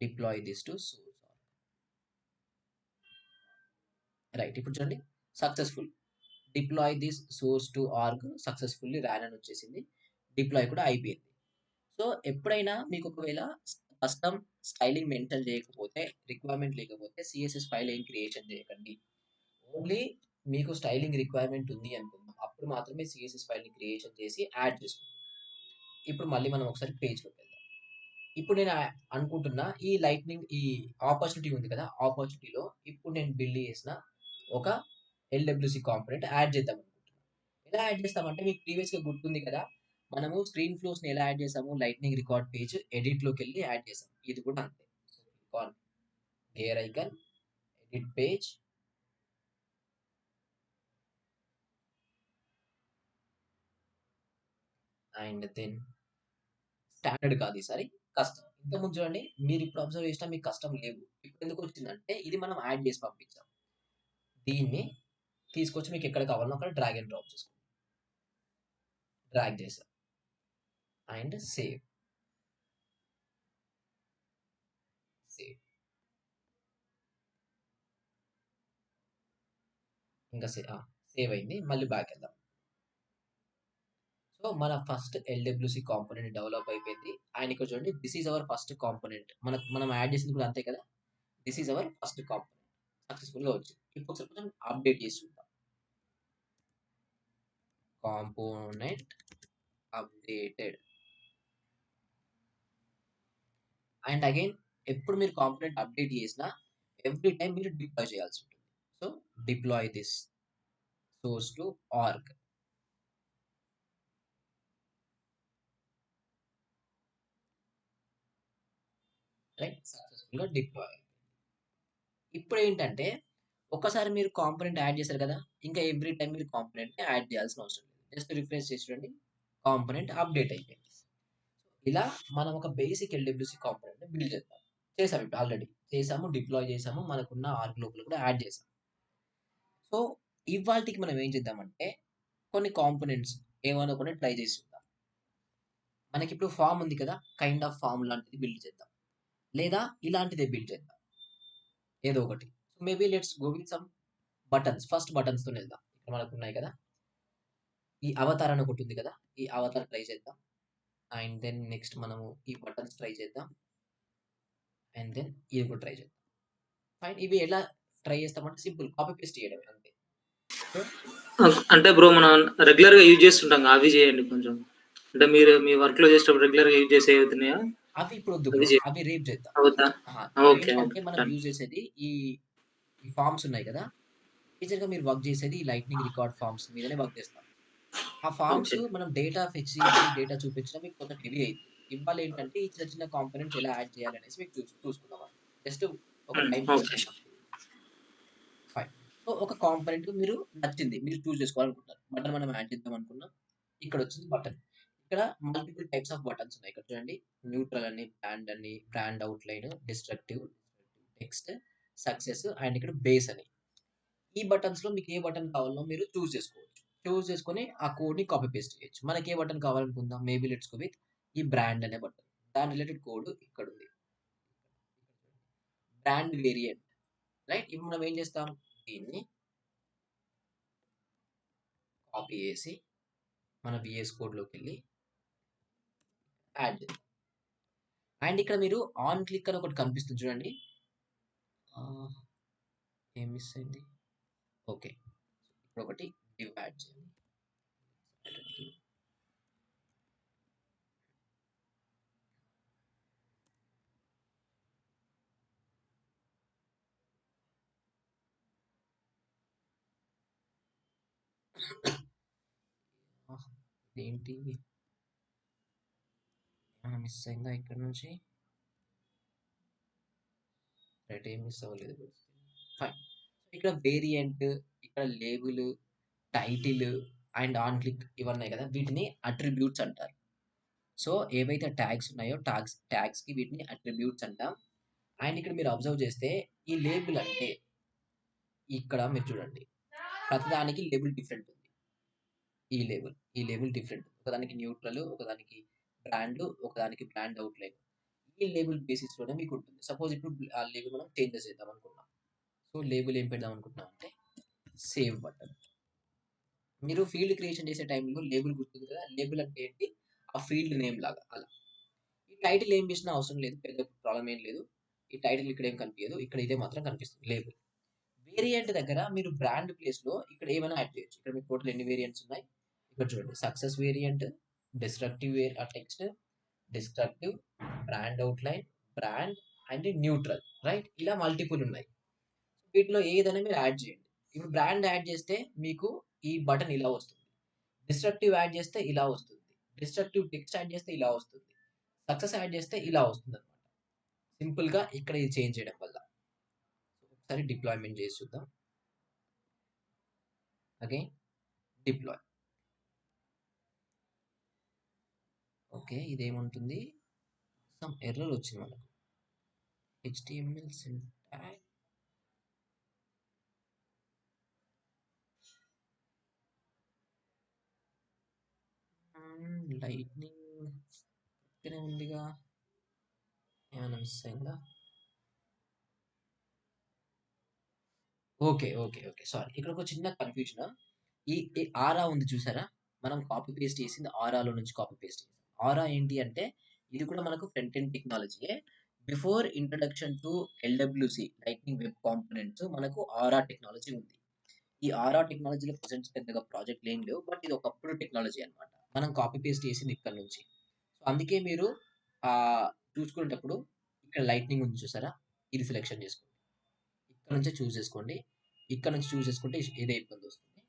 deploy this to source. Right. ఇప్పుడు చూడండి successful. Deploy this source to org successfully ran అని వచ్చేసింది. డిప్లాయ్ కూడా అయిపోయింది. సో, ఎప్పుడైనా మీకు ఒకవేళ కస్టమ్ స్టైలింగ్ మెన్షన్ చేయకపోతే, రిక్వైర్మెంట్ లేకపోతే సీఎస్ఎస్ ఫైల్ ఏం క్రియేషన్ చేయకండి. ఓన్లీ మీకు స్టైలింగ్ రిక్వైర్మెంట్ ఉంది అనుకుందాం. అప్పుడు మాత్రమే సీఎస్ఎస్ ఫైల్‌ని క్రియేషన్ చేసి యాడ్ చేసుకోండి. ఇప్పుడు మళ్ళీ మనం ఒకసారి పేజ్‌లోకి వెళ్దాం. ఇప్పుడు నేను అనుకుంటున్నా ఈ లైట్నింగ్ ఈ ఆపర్చునిటీ ఉంది కదా! ఆపర్చునిటీలో ఇప్పుడు నేను బిల్డ్ చేసిన ఒక ఎల్‌డబ్ల్యూసీ కాంపోనెంట్ యాడ్ చేద్దాం అనుకుంటున్నా. ఎలా యాడ్ చేస్తామంటే మీకు ప్రీవియస్‌గా గుర్తుంది కదా! మనము స్క్రీన్ ఫ్లోస్‌ని ఎలా యాడ్ చేసాము? లైట్నింగ్ రికార్డ్ పేజ్ ఎడిట్‌లోకెళ్ళి యాడ్ చేసాం. ఇది కూడా అంతే. So, click on gear icon, edit page and then standard కాదు ఈసారి కస్టమ్. ఇంతకుముందు చూడండి మీరిప్పుడు అబ్జర్వ్ చేసినా మీకు కస్టమ్ లేవు. ఇప్పుడు ఎందుకు వచ్చిందంటే ఇది మనం యాడ్ చేసి పంపించాం. దీన్ని తీసుకొచ్చి మీకు ఎక్కడ కావాలనో అక్కడ డ్రాగ్ అండ్ డ్రాప్ చేసుకోండి. డ్రాగ్ చేసాం అండ్ సేవ్. సేవ్ ఇంకా సేవ్ అయింది. మళ్ళీ బ్యాక్ వెళ్దాం. సో మన ఫస్ట్ ఎల్డబ్ల్యూసి కాంపోనెంట్ డెవలప్ అయిపోయింది. అండ్ ఇక్కడ చూడండి, this is our first component. మనం యాడ్ చేసింది కూడా అంతే కదా. This is our first component successful గా వచ్చింది. ఇప్పుడు ఒకసారి కొంచెం అప్డేట్ చేసి చూద్దాం. Component updated. అండ్ అగైన్, ఎప్పుడు మీరు కాంపోనెంట్ అప్డేట్ చేసినా ఎవ్రీ టైం మీరు డిప్లాయ్ చేయాల్సి ఉంటుంది. So deploy this source to org. Right, successful గా డిప్లాయ్. ఇప్పుడు ఏంటంటే, ఒకసారి మీరు కాంపోనెంట్ యాడ్ చేశారు కదా, ఇంకా ఎవ్రీ టైం మీరు కాంపోనెంట్ యాడ్ చేయాల్సిన అవసరం లేదు. జస్ట్ రిఫ్రెష్ చేసి చూడండి, కాంపోనెంట్ అప్డేట్ అయిపోయింది. ఇలా మనం ఒక బేసిక్ ఎల్డబ్ల్యూసి కాంపోనెంట్ బిల్డ్ చేద్దాం. చేసాం, ఇప్పుడు ఆల్రెడీ చేసాము, డిప్లాయ్ చేసాము, మనకున్న ఆర్గ్ లోపల కూడా యాడ్ చేసాం. సో ఇవాళకి మనం ఏం చేద్దామంటే, కొన్ని కాంపోనెంట్స్ ఏమైనా కూడా ట్రై చేసి చూద్దాం. మనకి ఇప్పుడు ఫామ్ ఉంది కదా, కైండ్ ఆఫ్ ఫామ్ లాంటిది బిల్డ్ చేద్దాం, లేదా ఇలాంటిదే బిల్డ్ చేద్దాం, ఏదో ఒకటి. So maybe let's go with some buttons. First buttons తో వెళ్దాం. ఇక్కడ మనకు ఉన్నాయి కదా, ఈ అవతార్ అని ఒకటి ఉంది కదా, ఈ అవతార్ ట్రై చేద్దాం. అండ్ దెన్ నెక్స్ట్ మనము ఈ బటన్స్ ట్రై చేద్దాం. అండ్ దెన్ ఇది కూడా ట్రై చేద్దాం. ఫైన్. ఇవి ఎలా ట్రై చేస్తామంటే, సింపుల్ కాపీ పేస్ట్ చేయడం అంతే. సో అంటే బ్రో మనం రెగ్యులర్ గా యూజ్ చేస్తుంటాం కదా, అవి చేయండి కొంచెం. అంటే మీరు మీ వర్క్ లో చేసేటప్పుడు రెగ్యులర్ గా యూజ్ చేసే అవుతున్నాయా? అవి ఇప్పుడు వద్దు అవి బ్రో, చేయండి. అవి రేపు చేద్దాం. అవుతా? ఇప్పుడు ఓకే, ఏంటంటే ఓకే, మనం డన్. యూజ్ చేసేది ఈ ఈ ఫార్మ్స్ ఉన్నాయి కదా. మేజర్‌గా మీరు వర్క్ చేసేది ఈ లైట్నింగ్ రికార్డ్ ఫార్మ్స్ మీదనే వర్క్ చేస్తాం. ఆ ఫార్మ్స్ ఓకే, మనం డేటా ఫెచ్ చేసి, డేటా చూపించడం మీకు కొంచెం హెవీ అయింది. ఇవాళ ఏంటంటే, ఈ చిన్న చిన్న కాంపోనెంట్స్ ఎలా యాడ్ చేయాలనేసి మీకు చూసుకుందాం. జస్ట్ ఒక టైం పాస్ ఓకే. కోసం. ఫైన్. సో ఒక కాంపోనెంట్ మీరు నచ్చింది, మీరు చూస్ చేసుకోవాలనుకుంటారు. బటన్ మనం యాడ్ చేద్దాం అనుకున్నాం. ఇక్కడ వచ్చింది బటన్. ఇక్కడ మల్టిపుల్ టైప్స్ ఆఫ్ బటన్స్ ఉన్నాయి. ఇక్కడ చూడండి, న్యూట్రల్ అని, brand outline, destructive, text, success and ఇక్కడ బేస్ అని. ఈ బటన్స్‌లో మీకు ఏ బటన్ కావాలో మీరు చూస్ చేసుకోవచ్చు. చూస్ చేసుకొని ఆ కోడ్‌ని కాపీ పేస్ట్ చేయొచ్చు. మనకి ఏ బటన్ కావాలనుకుందాం. మేబీ లెట్స్ గో విత్ ఈ బ్రాండ్ అనే బటన్. దాని రిలేటెడ్ కోడ్ ఇక్కడ ఉంది. Brand variant. రైట్. ఇప్పుడు మనం ఏం చేస్తాం, దీన్ని కాపీ చేసి మన విఎస్ కోడ్‌లోకి వెళ్లి యాడ్ చేద్దాం. అండ్ ఇక్కడ మీరు ఆన్ క్లిక్ అని ఒకటి కనిపిస్తుంది చూడండి. ఆహ్, ఏం మిస్ అయింది? ఓకే. ఇప్పుడు ఒకటి డివ్ యాడ్ చేయండి. ఏంటి ఏమైనా మిస్ అయిందా ఇక్కడ నుంచి? రైట్, ఏం మిస్ అవ్వలేదు. ఫైన్. ఇక్కడ వేరియంట్, ఇక్కడ label, title and on click ఇవన్నాయి కదా, వీటిని అట్రిబ్యూట్స్ అంటారు. సో ఏవైతే ట్యాగ్స్ ఉన్నాయో ట్యాగ్స్ కి వీటిని అట్రిబ్యూట్స్ అంటాం. అండ్ ఇక్కడ మీరు అబ్జర్వ్ చేస్తే, ఈ లేబుల్ అంటే ఇక్కడ మీరు చూడండి, ప్రతిదానికి లేబుల్ డిఫరెంట్ ఉంది. ఈ లేబుల్ డిఫరెంట్. ఒకదానికి న్యూట్రల్, ఒకదానికి బ్రాండ్, ఒకదానికి బ్రాండ్ అవుట్లైన్. ఈ లేబుల్ బేసిస్ లోనే మీకు ఉంటుంది. సపోజ్ ఇప్పుడు ఆ లేబుల్ మనం చేంజెస్ చేద్దాం అనుకున్నాం. సో లేబుల్ ఏం పెడదాం అనుకుంటున్నాం అంటే, సేవ్ బటన్. మీరు ఫీల్డ్ క్రియేషన్ చేసే టైంలో లేబుల్ గుర్తుంది కదా, లేబుల్ అంటే ఏంటి, ఆ ఫీల్డ్ నేమ్ లాగా అలా. ఈ టైటిల్ ఏం చేసినా అవసరం లేదు, పెద్ద ప్రాబ్లం ఏం లేదు. ఈ టైటిల్ ఇక్కడ ఏం కనిపించదు, ఇక్కడ ఇదే మాత్రం కనిపిస్తుంది, లేబుల్. వేరియంట్ దగ్గర మీరు బ్రాండ్ ప్లేస్ లో ఇక్కడ ఏమైనా యాడ్ చేయొచ్చు. ఇక్కడ మీకు టోటల్ ఎన్ని వేరియంట్స్ ఉన్నాయి, ఇక్కడ చూడండి. Success variant, destructive text, destructive, brand outline, brand and neutral. Right, ఇలా మల్టిపుల్ ఉన్నాయి. వీటిలో ఏదైనా మీరు యాడ్ చేయండి. ఇప్పుడు బ్రాండ్ యాడ్ చేస్తే మీకు ఈ బటన్ ఇలా వస్తుంది. డిస్ట్రక్టివ్ యాడ్ చేస్తే ఇలా వస్తుంది. డిస్ట్రక్టివ్ టెక్స్ట్ యాడ్ చేస్తే ఇలా వస్తుంది. సక్సెస్ యాడ్ చేస్తే ఇలా వస్తుంది అనమాట. సింపుల్ గా ఇక్కడ ఇది చేంజ్ చేయడం వల్ల. ఒకసారి డిప్లాయ్మెంట్ చేసి చూద్దాం. Again deploy. ఓకే, ఇదేముంటుంది, సమ్ ఎర్రర్ వచ్చింది మనకు. HTML syntax. లైట్నింగ్ ఇక్కడే ఉందిగా. ఏమైనా మిస్ అయిందా? ఓకే. ఓకే. ఓకే. సారీ. ఇక్కడ ఒక చిన్న కన్‌ఫ్యూజన్. ఈ ఆరా ఉంది చూసారా? మనం కాపీ పేస్ట్ చేసింది ఆరాలో నుంచి కాపీ పేస్ట్ చేసాం. ఆరా ఏంటి అంటే ఇది కూడా మనకు ఫ్రంట్ ఎండ్ టెక్నాలజీయే. Before introduction to LWC lightning web components మనకు ఆరా టెక్నాలజీ ఉంది. ఈ ఆరా టెక్నాలజీలో ప్రెజెంట్స్ పెద్దగా ప్రాజెక్ట్‌లేం లేవు. బట్ ఇది ఒకప్పుడు టెక్నాలజీ అన్నమాట. మనం కాపీ పేస్ట్ చేసింది ఇక్కడి నుంచి. సో, అందుకే మీరు చూసుకునేటప్పుడు ఇక్కడ లైట్నింగ్ ఉంది చూసారా? ఇది సెలెక్షన్ చేసుకోండి. ఇక్కడ నుంచే చూజ్ చేసుకోండి. ఇక్కడ నుంచి చూజ్ చేసుకుంటే ఇదే ఇబ్బందొస్తుంది.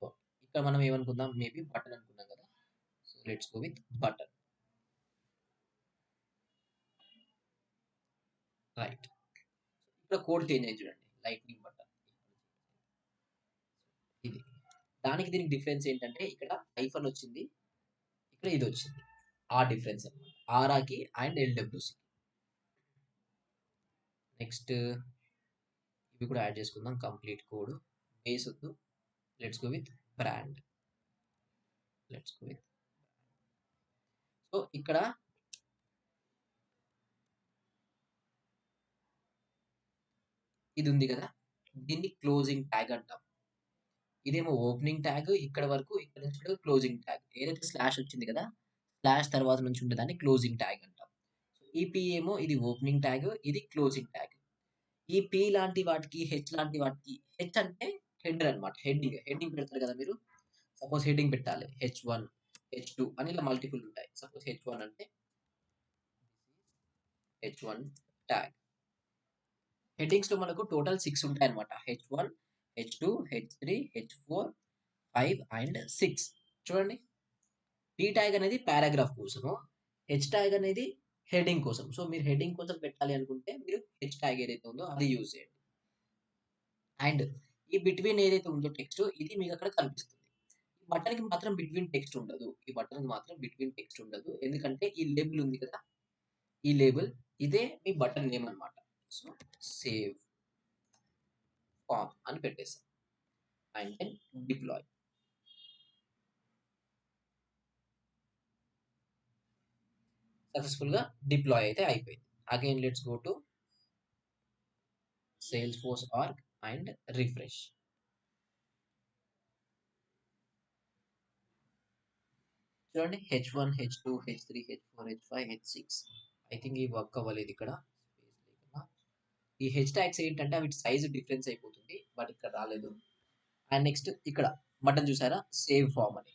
ఓకే. ఇక్కడ మనం ఏమనుకుందాం మేబీ బటన్ అనుకున్నాం కదా! So, let's go with button. Right. ఇక్కడ కోడ్ చేంజ్ అయింది చూడండి. Lightning button. ఇది. దానికి దీనికి డిఫరెన్స్ ఏంటంటే ఇక్కడ హైఫన్ వచ్చింది. ఇక్కడ ఇదొచ్చింది. ఆ డిఫరెన్స్ అన్నమాట. ఆరాకి అండ్ ఎల్‌డబ్ల్యూసీకి. నెక్స్ట్ ఇవి కూడా యాడ్ చేసుకుందాం. Complete code. బేస్ వద్దు. Let's go with brand. Let's go with so, ఇక్కడ ఇది ఉంది కదా! దీన్ని క్లోజింగ్ ట్యాగ్ అంటాం. ఇదేమో ఓపెనింగ్ ట్యాగ్ ఇక్కడ వరకు, ఇక్కడ నుంచి కూడా క్లోజింగ్ ట్యాగ్. ఏదైతే స్లాష్ వచ్చింది కదా! స్లాష్ తర్వాత నుంచి ఉండేదాన్ని క్లోజింగ్ ట్యాగ్ అంటాం. ఈ పి ఏమో ఇది ఓపెనింగ్ ట్యాగ్, ఇది క్లోజింగ్ ట్యాగ్. ఈ పి లాంటి వాటికి, హెచ్ లాంటి వాటికి హెచ్ అంటే హెడర్ అన్నమాట. హెడ్డింగ్. హెడ్డింగ్ పెడతారు కదా మీరు. సపోజ్ హెడ్డింగ్ పెట్టాలి. హెచ్1, హెచ్2 అని ఇలా మల్టిపుల్ ఉంటాయి. సపోజ్ హెచ్1 అంటే హెచ్1 ట్యాగ్. హెడ్డింగ్స్‌లో మనకు టోటల్ 6 ఉంటాయన్నమాట. హెచ్1, హెచ్2, హెచ్3, హెచ్4, 5 అండ్ 6 చూడండి. పి ట్యాగ్ అనేది పారాగ్రాఫ్ కోసము. హెచ్ ట్యాగ్ అనేది హెడ్డింగ్ కోసం. సో, మీరు హెడ్డింగ్ కోసం పెట్టాలి అనుకుంటే మీరు హెచ్ ట్యాగ్ ఏదైతే ఉందో అది యూజ్ చేయండి. అండ్ ఈ బిట్వీన్ ఏదైతే ఉందో టెక్స్ట్ ఇది మీకు అక్కడ కనిపిస్తుంది. ఈ బటన్‌కి మాత్రం బిట్వీన్ టెక్స్ట్ ఉండదు. ఈ బటన్‌కి మాత్రం బిట్వీన్ టెక్స్ట్ ఉండదు. ఎందుకంటే ఈ లేబుల్ ఉంది కదా! ఈ లేబుల్ ఇదే మీ బటన్ నేమ్ అన్నమాట. సో, సేవ్ ఫార్మ్ అని పెట్టేసాం. And then deploy. సక్సెస్‌ఫుల్‌గా డిప్లాయ్ అయితే అయిపోయింది. Again let's go to Salesforce org and refresh. చూడండి హెచ్1, హెచ్2, హెచ్3, హెచ్4, హెచ్5, హెచ్6 ఐ థింక్ ఇవి వర్క్ అవ్వలేదు ఇక్కడ. స్పేస్ లేకుండా. ఈ హెచ్ ట్యాగ్స్ ఏంటంటే అవి సైజ్ డిఫరెన్స్ అయిపోతుంది. బట్ ఇక్కడ రాలేదు. అండ్ నెక్స్ట్ ఇక్కడ బటన్ చూసారా? సేవ్ ఫార్మ్ అని.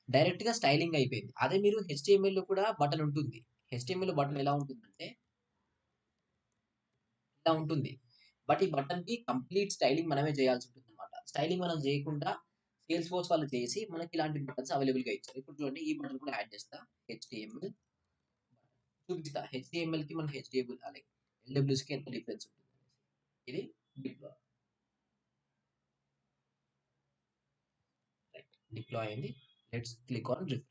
డైరెక్ట్‌గా స్టైలింగ్ అయిపోయింది. అదే మీరు హెచ్‌టీఎంఎల్‌లో కూడా బటన్ ఉంటుంది. హెచ్‌టీఎంఎల్‌లో బటన్ ఎలా ఉంటుందంటే ఇలా ఉంటుంది. బట్ ఈ బటన్‌కి కంప్లీట్ స్టైలింగ్ మనమే చేయాల్సి ఉంటుందన్నమాట. స్టైలింగ్ మనం చేయకుండా సేల్స్‌ఫోర్స్ వాళ్ళు చేసి మనకి ఇలాంటి బటన్స్ అవైలబుల్‌గా ఇచ్చారు. ఇప్పుడు చూడండి ఈ బటన్ కూడా యాడ్ చేస్తా. హెచ్‌టీఎంఎల్ చూపిస్తా. హెచ్‌టీఎంఎల్‌కి మన హెచ్‌టీఎంఎల్ అలాగే ఎల్‌డబ్ల్యూసీకి ఎంత డిఫరెన్స్ ఉంటుంది. ఇది డిప్లాయ్. రైట్. డిప్లాయ్ అయింది. Let's click on refresh.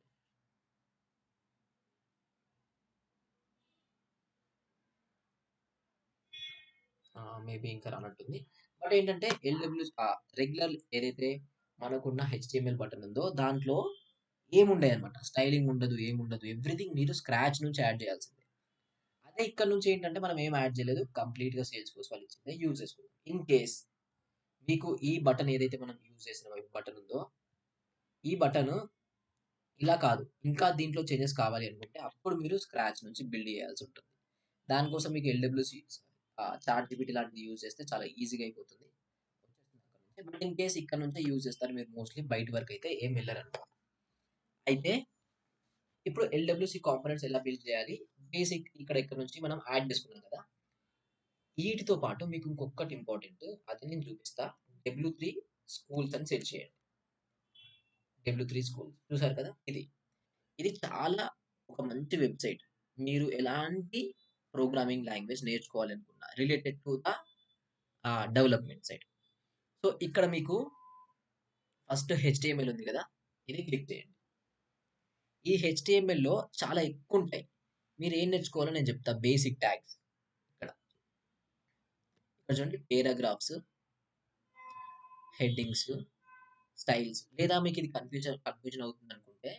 Maybe ఇంకా రానట్టుంది. బట్ ఏంటంటే రెగ్యులర్ ఏదైతే మనకున్న హెచ్‌టీఎంఎల్ బటన్ ఉందో దాంట్లో ఏముండయన్నమాట. స్టైలింగ్ ఉండదు. ఏముండదు. ఎవ్రీథింగ్ మీరు స్క్రాచ్ నుంచి యాడ్ చేయాల్సిందే. అదే ఇక్కడ నుంచి ఏంటంటే మనం ఏం యాడ్ చేయలేదు. కంప్లీట్‌గా సేల్స్‌ఫోర్స్ వాళ్ళు ఇచ్చిందే యూజ్ చేసుకున్నాం. ఇన్ కేస్ మీకు ఈ బటన్ ఏదైతే మనం యూజ్ చేసిన బటన్ ఉందో, ఈ బటన్ ఇలా కాదు. ఇంకా దీంట్లో చేంజెస్ కావాలి అనుకుంటే అప్పుడు మీరు స్క్రాచ్ నుంచి బిల్డ్ చేయాల్సి ఉంటుంది. దానికోసం మీకు ఎల్‌డబ్ల్యూసీ చాట్‌జీపీటీ లాంటిది యూజ్ చేస్తే చాలా ఈజీగా అయిపోతుంది. వచ్చేస్తుంది అక్కడి నుంచే. బట్ ఇన్ కేస్ ఇక్కడ నుంచే యూజ్ చేస్తారు మీరు మోస్ట్‌లీ బయట వరకైతే ఏం వెళ్లరనమాట. అయితే ఇప్పుడు ఎల్‌డబ్ల్యూసీ కాంపోనెంట్స్ ఎలా బిల్డ్ చేయాలి? బేసిక్ ఇక్కడ నుంచి మనం యాడ్ చేసుకున్నాం కదా! ఈటితో పాటు మీకు ఇంకొకటి ఇంపార్టెంట్. అది నేను చూపిస్తా. డబ్ల్యూ3 స్కూల్స్ అని సెర్చ్ చేయండి. డబ్ల్యూ3 స్కూల్స్ చూసారు కదా! ఇది. ఇది చాలా ఒక మంచి వెబ్‌సైట్. మీరు ఎలాంటి ప్రోగ్రామింగ్ లాంగ్వేజ్ నేర్చుకోవాలనుకున్నా related to the development side. So, ఇక్కడ మీకు ఫస్ట్ హెచ్‌టీఎంఎల్ ఉంది కదా! ఇది క్లిక్ చేయండి. ఈ హెచ్‌టీఎంఎల్‌లో చాలా ఎక్కువుంటాయి. మీరేం నేర్చుకోవాలో నేను చెప్తా. బేసిక్ ట్యాగ్స్ ఇక్కడ. ఇక్కడ చూడండి పేరాగ్రాఫ్స్, హెడ్డింగ్స్, స్టైల్స్ లేదా మీకు ఇది కన్‌ఫ్యూజన్ అవుతుందనుకుంటే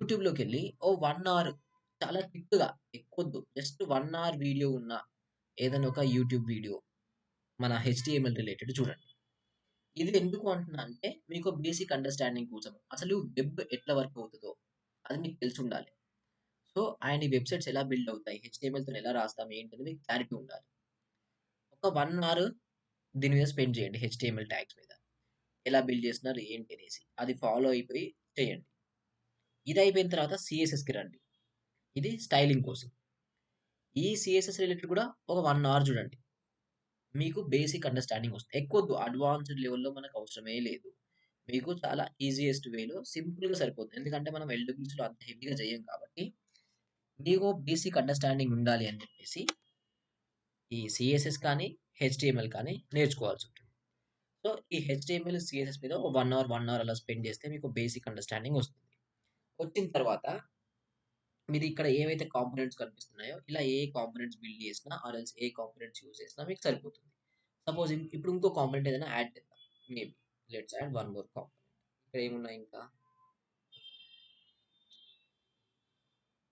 యూట్యూబ్‌లోకెళ్ళి ఓ 1 అవర్ చాలా క్విక్‌గా ఎక్కొద్దు. జస్ట్ 1 అవర్ వీడియో ఉన్న ఏదైనా ఒక యూట్యూబ్ వీడియో మన హెచ్‌టీఎంఎల్ రిలేటెడ్ చూడండి. ఇది ఎందుకు అంటున్నా అంటే మీకు బేసిక్ అండర్‌స్టాండింగ్ కోసం. అసలు వెబ్ ఎట్లా వర్క్ అవుతదో అది మీకు తెలిసుండాలి. సో, అండ్ ఈ వెబ్‌సైట్స్ ఎలా బిల్డ్ అవుతాయి? హెచ్‌టీఎంఎల్‌తోని ఎలా రాస్తాం? ఏంటనేది మీకు క్లారిటీ ఉండాలి. ఒక 1 అవర్ దీని మీద స్పెండ్ చేయండి హెచ్‌టీఎంఎల్ ట్యాగ్స్ మీద. ఎలా బిల్డ్ చేస్తున్నారు? ఏంటి అనేసి. అది ఫాలో అయిపోయి చేయండి. ఇది అయిపోయిన తర్వాత సీఎస్ఎస్‌కి రండి. ఇది స్టైలింగ్ కోసం. ఈ సీఎస్ఎస్ రిలేటెడ్ కూడా ఒక 1 అవర్ చూడండి. మీకు బేసిక్ అండర్‌స్టాండింగ్ వస్తుంది. ఎక్కొద్దు. అడ్వాన్స్‌డ్ లెవెల్‌లో మనకు అవసరమే లేదు. మీకు చాలా ఈజియెస్ట్ వేలో సింపుల్‌గా సరిపోతుంది. ఎందుకంటే మనం ఎల్‌డబ్ల్యూసీలో అంత హెవీగా చేయం కాబట్టి, మీకు బేసిక్ అండర్‌స్టాండింగ్ ఉండాలి అని చెప్పేసి ఈ సీఎస్ఎస్ కానీ, హెచ్‌టీఎంఎల్ కానీ నేర్చుకోవాల్సుంటుంది. సో, ఈ హెచ్‌టీఎంఎల్, సీఎస్ఎస్ మీద ఒక 1 అవర్ అలా స్పెండ్ చేస్తే మీకు బేసిక్ అండర్‌స్టాండింగ్ వస్తుంది. వచ్చిన తర్వాత మీరు ఇక్కడ ఏవైతే కాంపోనెంట్స్ కనిపిస్తున్నాయో, ఇలా ఏ కాంపోనెంట్స్ బిల్డ్ చేసినా or else A components use చేసినా మీకు సరిపోతుంది. సపోజ్ ఇప్పుడు ఇంకో కాంపోనెంట్ ఏదైనా యాడ్ చేద్దాం. Maybe let's add one more component. ఇక్కడ ఏమున్నాయి ఇంకా?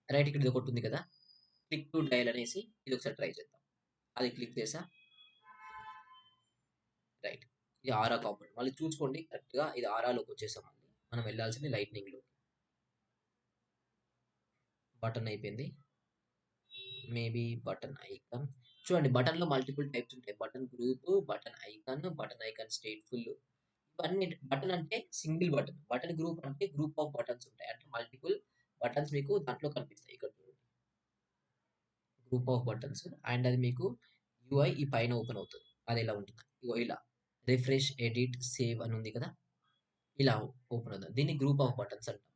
రైట్ ఇక్కడ ఇదొకటి ఉంది కదా! క్లిక్ టు డయల్ అనేసి ఇది ఒకసారి ట్రై చేద్దాం. అది క్లిక్ చేసా. రైట్. ఇది ఆరా కాంపోనెంట్. మళ్ళీ చూసుకోండి కరెక్ట్‌గా ఇది ఆరాలోకి వచ్చేసాం మళ్ళీ. మనం వెళ్ళాల్సింది లైట్నింగ్‌లో. బటన్ అయిపోయింది. Maybe button icon. చూడండి బటన్‌లో మల్టిపుల్ టైప్స్ ఉంటాయి. Button group, button icon stateful ఇవన్నీ బటన్ అంటే సింగిల్ బటన్. బటన్ గ్రూప్ అంటే గ్రూప్ ఆఫ్ బటన్స్ ఉంటాయి. అంటే మల్టిపుల్ బటన్స్ మీకు దాంట్లో కనిపిస్తాయి. ఇక్కడ చూడండి. గ్రూప్ ఆఫ్ బటన్స్ అండ్ అది మీకు యూఐ ఈ పైన ఓపెన్ అవుతది. అది ఇలా ఉంటుంది. ఇగో ఇలా రిఫ్రెష్, ఎడిట్, సేవ్ అని ఉంది కదా! ఇలా ఓపెన్ అవుతుంది. దీన్ని గ్రూప్ ఆఫ్ బటన్స్ అంటాం.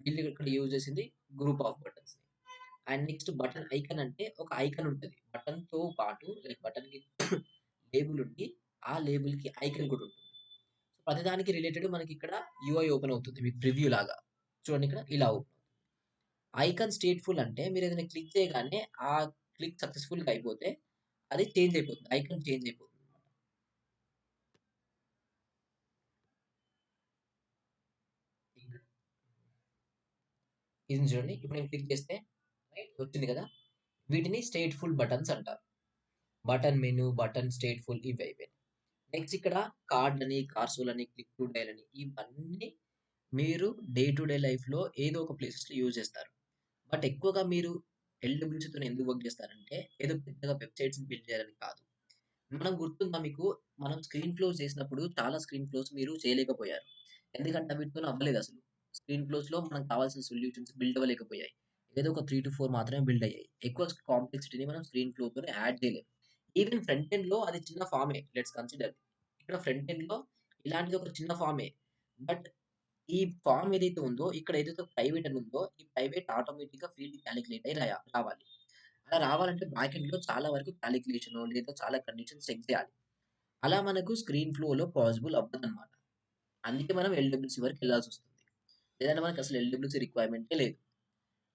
వీళ్ళు ఇక్కడ యూజ్ చేసింది group of buttons. And next button icon అంటే ఒక ఐకాన్ ఉంటది. బటన్‌తో పాటు లైక్ బటన్‌కి లేబుల్ ఉండి, ఆ లేబుల్‌కి ఐకాన్ కూడా ఉంటుంది. సో, ప్రతిదానికి రిలేటెడ్ మనకిక్కడ యూఐ ఓపెన్ అవుతుంది. మీకు ప్రివ్యూ లాగా. చూడండి ఇక్కడ ఇలా ఓపెన్ అవుతుంది. ఐకాన్ స్టేట్‌ఫుల్ అంటే మీరేదైనా క్లిక్ చేయగానే ఆ క్లిక్ సక్సెస్‌ఫుల్‌గా అయిపోతే అది చేంజ్ అయిపోతుంది. ఐకాన్ చేంజ్ అయిపోతుందన్నమాట. ఇక్కడ ఇది చూడండి. ఇప్పుడు నేను క్లిక్ చేస్తే రైట్ వచ్చింది కదా! వీటిని స్టేట్‌ఫుల్ బటన్స్ అంటారు. బటన్ మెను, బటన్ స్టేట్‌ఫుల్ ఇవి అయిపోయినాయి. నెక్స్ట్ ఇక్కడ కార్డ్ అని, కార్సోల్ అని, క్లిక్ టు డయల్ అని ఇవన్నీ మీరు డే టు డే లైఫ్‌లో ఏదో ఒక ప్లేసెస్‌లో యూజ్ చేస్తారు. బట్ ఎక్కువగా మీరు ఎల్‌డబ్ల్యూసీతోని ఎందుకు వర్క్ చేస్తారంటే, ఏదో పెద్దగా వెబ్‌సైట్స్‌ని బిల్డ్ చేయాలని కాదు. మనం గుర్తుందా మీకు? మనం స్క్రీన్ ఫ్లోస్ చేసినప్పుడు చాలా స్క్రీన్ ఫ్లోస్ మీరు చేయలేకపోయారు. ఎందుకంటే వీటితోని అవ్వలేదసలు. స్క్రీన్ ఫ్లోస్‌లో మనకు కావాల్సిన సొల్యూషన్స్ బిల్డ్ అవ్వలేకపోయాయి. ఏదో ఒక 3-4 మాత్రమే బిల్డ్ అయ్యాయి. ఎక్కువ కాంప్లెక్సిటీని మనం స్క్రీన్ ఫ్లోతోని యాడ్ చేయలేము. ఈవెన్ ఫ్రంట్ ఎండ్‌లో అది చిన్న ఫార్మే. Let's consider. ఇక్కడ ఫ్రంట్ ఎండ్‌లో ఇలాంటిది ఒక చిన్న ఫార్మే. బట్ ఈ ఫార్మ్ ఏదైతే ఉందో, ఇక్కడ ఏదైతే ప్రైవేట్ అని ఉందో, ఈ ప్రైవేట్ ఆటోమేటిక్‌గా ఫీల్డ్ కాలిక్యులేట్ అయ్యి రావాలి. అలా రావాలంటే బ్యాక్ ఎండ్‌లో చాలా వరకు కాలిక్యులేషనో లేదా చాలా కండిషన్స్ చెక్ చేయాలి. అలా మనకు స్క్రీన్ ఫ్లోలో పాసిబుల్ అవ్వదన్నమాట. అందుకే మనం ఎల్‌డబ్ల్యూసీ వరకెళ్ళాల్సొస్తుంది. లేదంటే మనకసలు ఎల్‌డబ్ల్యూసీ రిక్వైర్మెంటే లేదు.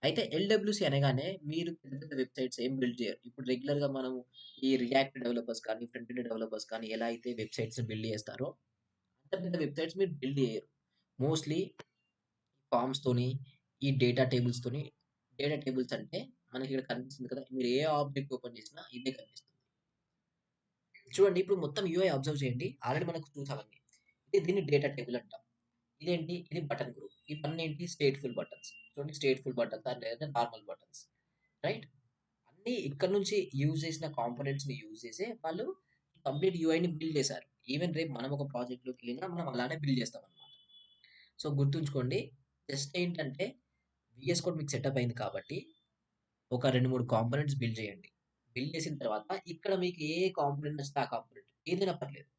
అయితే ఎల్‌డబ్ల్యూసీ అనగానే మీరు పెద్ద పెద్ద వెబ్‌సైట్స్ ఏం బిల్డ్ చేయరు. ఇప్పుడు రెగ్యులర్‌గా మనం ఈ రియాక్ట్ డెవలపర్స్ కానీ, ఫ్రంట్ ఎండ్ డెవలపర్స్ కానీ ఎలా అయితే వెబ్‌సైట్స్‌ని బిల్డ్ చేస్తారో, అంత పెద్ద వెబ్‌సైట్స్ మీరు బిల్డ్ చేయరు. మోస్ట్‌లీ ఫార్మ్స్‌తోని, ఈ డేటా టేబుల్స్ అంటే మనకిక్కడ కనిపిస్తుంది కదా! మీరు ఏ ఆబ్జెక్ట్ ఓపెన్ చేసినా ఇదే కనిపిస్తుంది. చూడండి ఇప్పుడు మొత్తం యూఐ అబ్జర్వ్ చేయండి. ఆల్రెడీ మనకు చూసామన్నీ. దీన్ని డేటా టేబుల్ అంటాం. ఇదేంటి? ఇది బటన్ గ్రూప్. ఇవన్నేంటి స్టేట్‌ఫుల్ బటన్స్. చూడండి స్టేట్‌ఫుల్ బటన్స్ ఆర్ లేదా నార్మల్ బటన్స్. రైట్? అన్నీ ఇక్కడ నుంచి యూజ్ చేసిన కాంపోనెంట్స్‌ని యూజ్ చేసే వాళ్ళు కంప్లీట్ యూఐని బిల్డ్ చేశారు. ఈవెన్ రేపు మనం ఒక ప్రాజెక్ట్‌లోకెళ్ళినా మనం అలానే బిల్డ్ చేస్తామనమాట. సో, గుర్తుంచుకోండి. జస్ట్ ఏంటంటే వీఎస్ కోడ్ మీకు సెటప్ అయింది కాబట్టి ఒక 2, 3 కాంపోనెంట్స్ బిల్డ్ చేయండి. బిల్డ్ చేసిన తర్వాత ఇక్కడ మీకు ఏ కాంపోనెంట్ నచ్చితే ఆ కాంపోనెంట్ ఏదైనా పర్లేదు.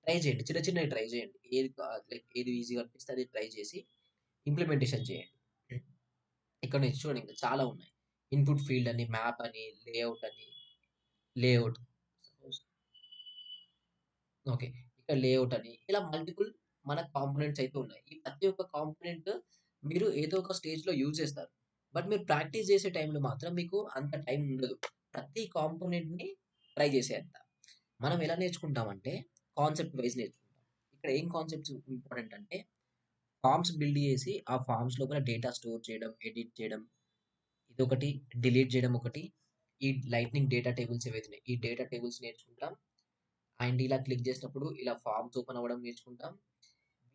ట్రై చేయండి. చిన్న చిన్నవి ట్రై చేయండి. లైక్ ఏది ఈజీగా అనిపిస్తే అది ట్రై చేసి ఇంప్లిమెంటేషన్ చేయండి. ఇక్కడ నుంచి చూడండి ఇంకా చాలా ఉన్నాయి. ఇన్‌పుట్ ఫీల్డ్ అని, మ్యాప్ అని, లేఔట్ సపోజ్ ఓకే. ఇక్కడ లేఔట్ అని ఇలా మల్టిపుల్ మన కాంపోనెంట్స్ అయితే ఉన్నాయి. ఈ ప్రతి ఒక్క కాంపోనెంట్ మీరు ఏదో ఒక స్టేజ్‌లో యూజ్ చేస్తారు. బట్ మీరు ప్రాక్టీస్ చేసే టైంలో మాత్రం మీకు అంత టైం ఉండదు. ప్రతి కాంపోనెంట్‌ని ట్రై చేసేంత. మనం ఎలా నేర్చుకుంటామంటే కాన్సెప్ట్ వైస్ నేర్చుకుంటాం. ఇక్కడ ఏం కాన్సెప్ట్స్ ఇంపార్టెంట్ అంటే ఫార్మ్స్ బిల్డ్ చేసి, ఆ ఫార్మ్స్ లోపల డేటా స్టోర్ చేయడం, ఎడిట్ చేయడం ఇదొకటి, డిలీట్ చేయడం ఒకటి. ఈ లైట్నింగ్ డేటా టేబుల్స్ ఏవైతే ఉన్నాయో, ఈ డేటా టేబుల్స్ నేర్చుకుంటాం. అండ్ ఇలా క్లిక్ చేసినప్పుడు ఇలా ఫార్మ్స్ ఓపెన్ అవ్వడం నేర్చుకుంటాం.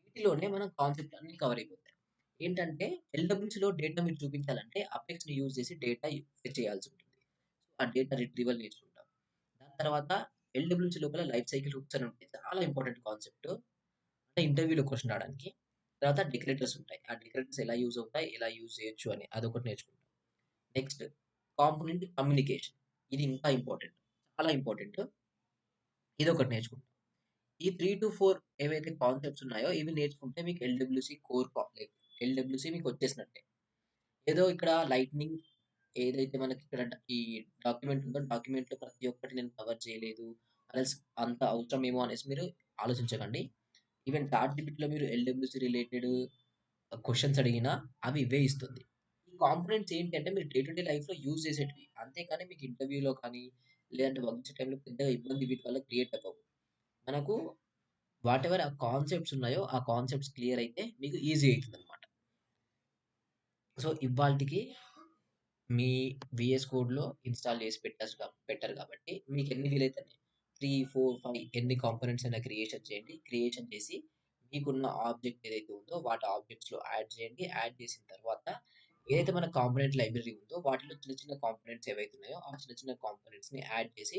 వీటిలోనే మనం కాన్సెప్ట్ అన్నీ కవర్ అయిపోతాయి. ఏంటంటే ఎల్‌డబ్ల్యూసీలో డేటా మీరు చూపించాలంటే అపెక్స్‌ని యూజ్ చేసి డేటా ఫెచ్ చేయాల్సి ఉంటుంది. ఆ డేటా రిట్రీవల్ నేర్చుకుంటాం. దాని తర్వాత ఎల్‌డబ్ల్యూసీ లోపల లైఫ్ సైకిల్ హుక్స్ అని ఉంటాయి. చాలా ఇంపార్టెంట్ కాన్సెప్ట్. అంటే ఇంటర్వ్యూలో క్వెషన్ రావడానికి. తర్వాత డెకరేటర్స్ ఉంటాయి. ఆ డెకరేటర్స్ ఎలా యూజ్ అవుతాయి, ఎలా యూజ్ చేయొచ్చు అని అదొకటి నేర్చుకుంటాం. Next component communication. ఇది ఇంకా ఇంపార్టెంట్. చాలా ఇంపార్టెంట్. ఇదొకటి నేర్చుకుంటాం. ఈ 3-4 ఏవైతే కాన్సెప్ట్స్ ఉన్నాయో ఇవి నేర్చుకుంటే మీకు ఎల్‌డబ్ల్యూసీ లైక్ ఎల్‌డబ్ల్యూసీ మీకు వచ్చేసినట్టే. ఏదో ఇక్కడ లైట్నింగ్ ఏదైతే మనకి ఇక్కడ ఈ డాక్యుమెంట్ ఉందో డాక్యుమెంట్‌లో ప్రతి ఒక్కటి నేను కవర్ చేయలేదు. అరెస్ అంత అవసరమేమో అనేసి మీరు ఆలోచించకండి. ఈవెన్ చాట్‌జిపిటీలో మీరు ఎల్‌డబ్ల్యూసీ రిలేటెడ్ క్వెషన్స్ అడిగినా అవి ఇవే ఇస్తుంది. ఈ కాంపోనెంట్స్ ఏంటి అంటే మీరు డే టు డే లైఫ్‌లో యూజ్ చేసేటివి. అంతేకాని మీకు ఇంటర్వ్యూలో కానీ, లేదంటే వర్క్ చేసే టైంలో పెద్దగా ఇబ్బంది వీటి వల్ల క్రియేట్ అవ్వవు. మనకు వాటెవర్ ఆ కాన్సెప్ట్స్ ఉన్నాయో, ఆ కాన్సెప్ట్స్ క్లియర్ అయితే మీకు ఈజీ అయితుందనమాట. సో, ఇవ్వాల్టికి మీ వీఎస్ కోడ్‌లో ఇన్‌స్టాల్ చేసి పెట్టారు కాబట్టి మీకెన్ని వీలైతే అన్ని 3, 4, 5 ఎన్ని కాంపోనెంట్స్ అయినా క్రియేషన్ చేయండి. క్రియేషన్ చేసి మీకున్న ఆబ్జెక్ట్ ఏదైతే ఉందో వాటి ఆబ్జెక్ట్స్‌లో యాడ్ చేయండి. యాడ్ చేసిన తర్వాత ఏదైతే మన కాంపోనెంట్ లైబ్రరీ ఉందో వాటిలో చిన్న చిన్న కాంపోనెంట్స్ ఏవైతే ఉన్నాయో ఆ చిన్న చిన్న కాంపోనెంట్స్‌ని యాడ్ చేసి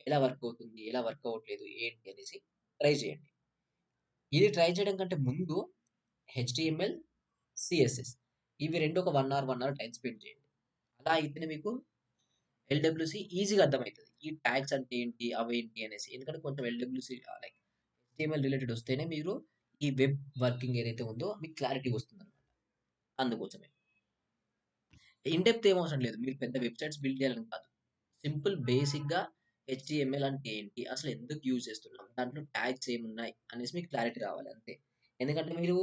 ఎలా వర్క్ అవుతుంది? ఎలా వర్క్ అవ్వట్లేదు? ఏంటి? అనేసి ట్రై చేయండి. ఇది ట్రై చేయడం కంటే ముందు హెచ్‌టీఎంఎల్, సీఎస్ఎస్ ఇవి 2 ఒక 1 అవర్, 1 అవర్ టైమ్ స్పెండ్ చేయండి. అలా అయితేనే మీకు ఎల్‌డబ్ల్యూసీ ఈజీగా అర్థమైతది. ఈ ట్యాగ్స్ అంటే ఏంటి? అవేంటి? అనేసి. ఎందుకంటే కొంచెం ఎల్‌డబ్ల్యూసీ లైక్ హెచ్‌టీఎంఎల్ రిలేటెడ్ వస్తేనే మీరు ఈ వెబ్ వర్కింగ్ ఏదైతే ఉందో మీకు క్లారిటీ వస్తుందన్నమాట. అందుకోసమే. ఇన్ డెప్త్ ఏం అవసరం లేదు. మీరు పెద్ద వెబ్‌సైట్స్ బిల్డ్ చేయాలని కాదు. సింపుల్ బేసిక్‌గా హెచ్‌టీఎంఎల్ అంటే ఏంటి? అసలు ఎందుకు యూజ్ చేస్తున్నాం? దాంట్లో ట్యాగ్స్ ఏమున్నాయి? అనేసి మీకు క్లారిటీ రావాలి అంతే. ఎందుకంటే మీరు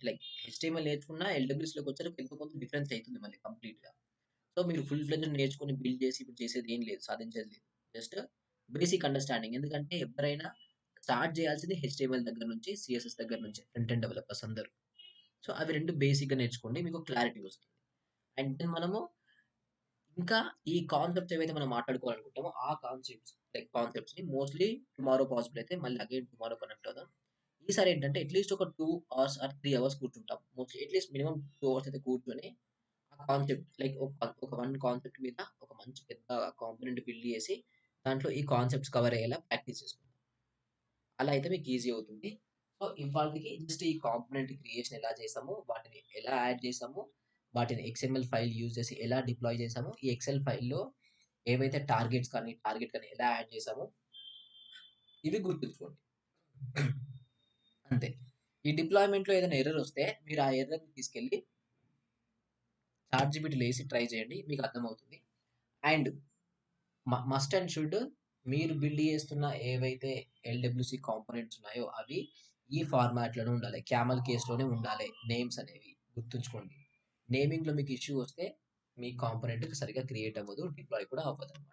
లైక్ హెచ్‌టీఎంఎల్ నేర్చుకున్న ఎల్‌డబ్ల్యూసీలోకి వచ్చాక ఎంతో కొంత డిఫరెన్స్ అయితుంది మళ్ళీ కంప్లీట్‌గా. సో, మీరు ఫుల్ ఫ్లెడ్జ్డ్ నేర్చుకొని బిల్డ్ చేసి ఇప్పుడు చేసేది ఏం లేదు. సాధించేది లేదు. Just basic understanding. ఎందుకంటే ఎవరైనా స్టార్ట్ చేయాల్సింది హెచ్‌టీఎంఎల్ దగ్గర నుంచి, సీఎస్ఎస్ దగ్గర నుంచి ఫ్రంట్ ఎండ్ డెవలపర్స్ అందరూ. సో, అవి 2 బేసిక్‌గా నేర్చుకోండి. మీకు క్లారిటీ వస్తుంది. అండ్ దెన్ మనము ఇంకా ఈ కాన్సెప్ట్స్ ఏవైతే మనం మాట్లాడుకోవాలనుకుంటామో ఆ కాన్సెప్ట్స్‌ని మోస్ట్‌లీ టుమారో పాసిబుల్ అయితే మళ్ళీ అగైన్ టుమారో కనెక్ట్ అవుదాం. ఈసారి ఏంటంటే అట్‌లీస్ట్ ఒక 2 అవర్స్ ఆర్ 3 అవర్స్ కూర్చుంటాం. మోస్ట్‌లీ అట్‌లీస్ట్ మినిమమ్ 2 అవర్స్ అయితే కూర్చొని ఆ కాన్సెప్ట్ లైక్ ఒక వన్ కాన్సెప్ట్ మీద ఒక మంచి పెద్ద కాంపోనెంట్ బిల్డ్ చేసి దాంట్లో ఈ కాన్సెప్ట్స్ కవర్ అయ్యేలా ప్రాక్టీస్ చేసుకుందాం. అలా అయితే మీకు ఈజీ అవుతుంది. సో, ఇవాల్టికి జస్ట్ ఈ కాంపోనెంట్ క్రియేషన్ ఎలా చేసామో, వాటిని ఎలా యాడ్ చేసామో, వాటిని ఎక్స్ఎంఎల్ ఫైల్ యూజ్ చేసి ఎలా డిప్లాయ్ చేసామో, ఈ ఎక్సెల్ ఫైల్‌లో ఏవైతే టార్గెట్ కానీ ఎలా యాడ్ చేసామో ఇవి గుర్తుంచుకోండి. అంతే. ఈ డిప్లాయ్‌మెంట్‌లో ఏదైనా ఎర్రర్ వస్తే మీరు ఆ ఎర్రర్‌ని తీసుకెళ్ళి చాట్‌జీపీటీలో ఏసి ట్రై చేయండి. మీకు అర్థమవుతుంది. అండ్ మస్ట్ అండ్ షుడ్ మీరు బిల్డ్ చేస్తున్న ఏవైతే ఎల్‌డబ్ల్యూసీ కాంపోనెంట్స్ ఉన్నాయో అవి ఈ ఫార్మాట్‌లోనే ఉండాలి. క్యామెల్ కేస్‌లోనే ఉండాలి నేమ్స్ అనేవి గుర్తుంచుకోండి. నేమింగ్‌లో మీకు ఇష్యూ వస్తే మీ కాంపోనెంట్ సరిగ్గా క్రియేట్ అవ్వదు. డిప్లాయ్ కూడా అవ్వదన్నమాట.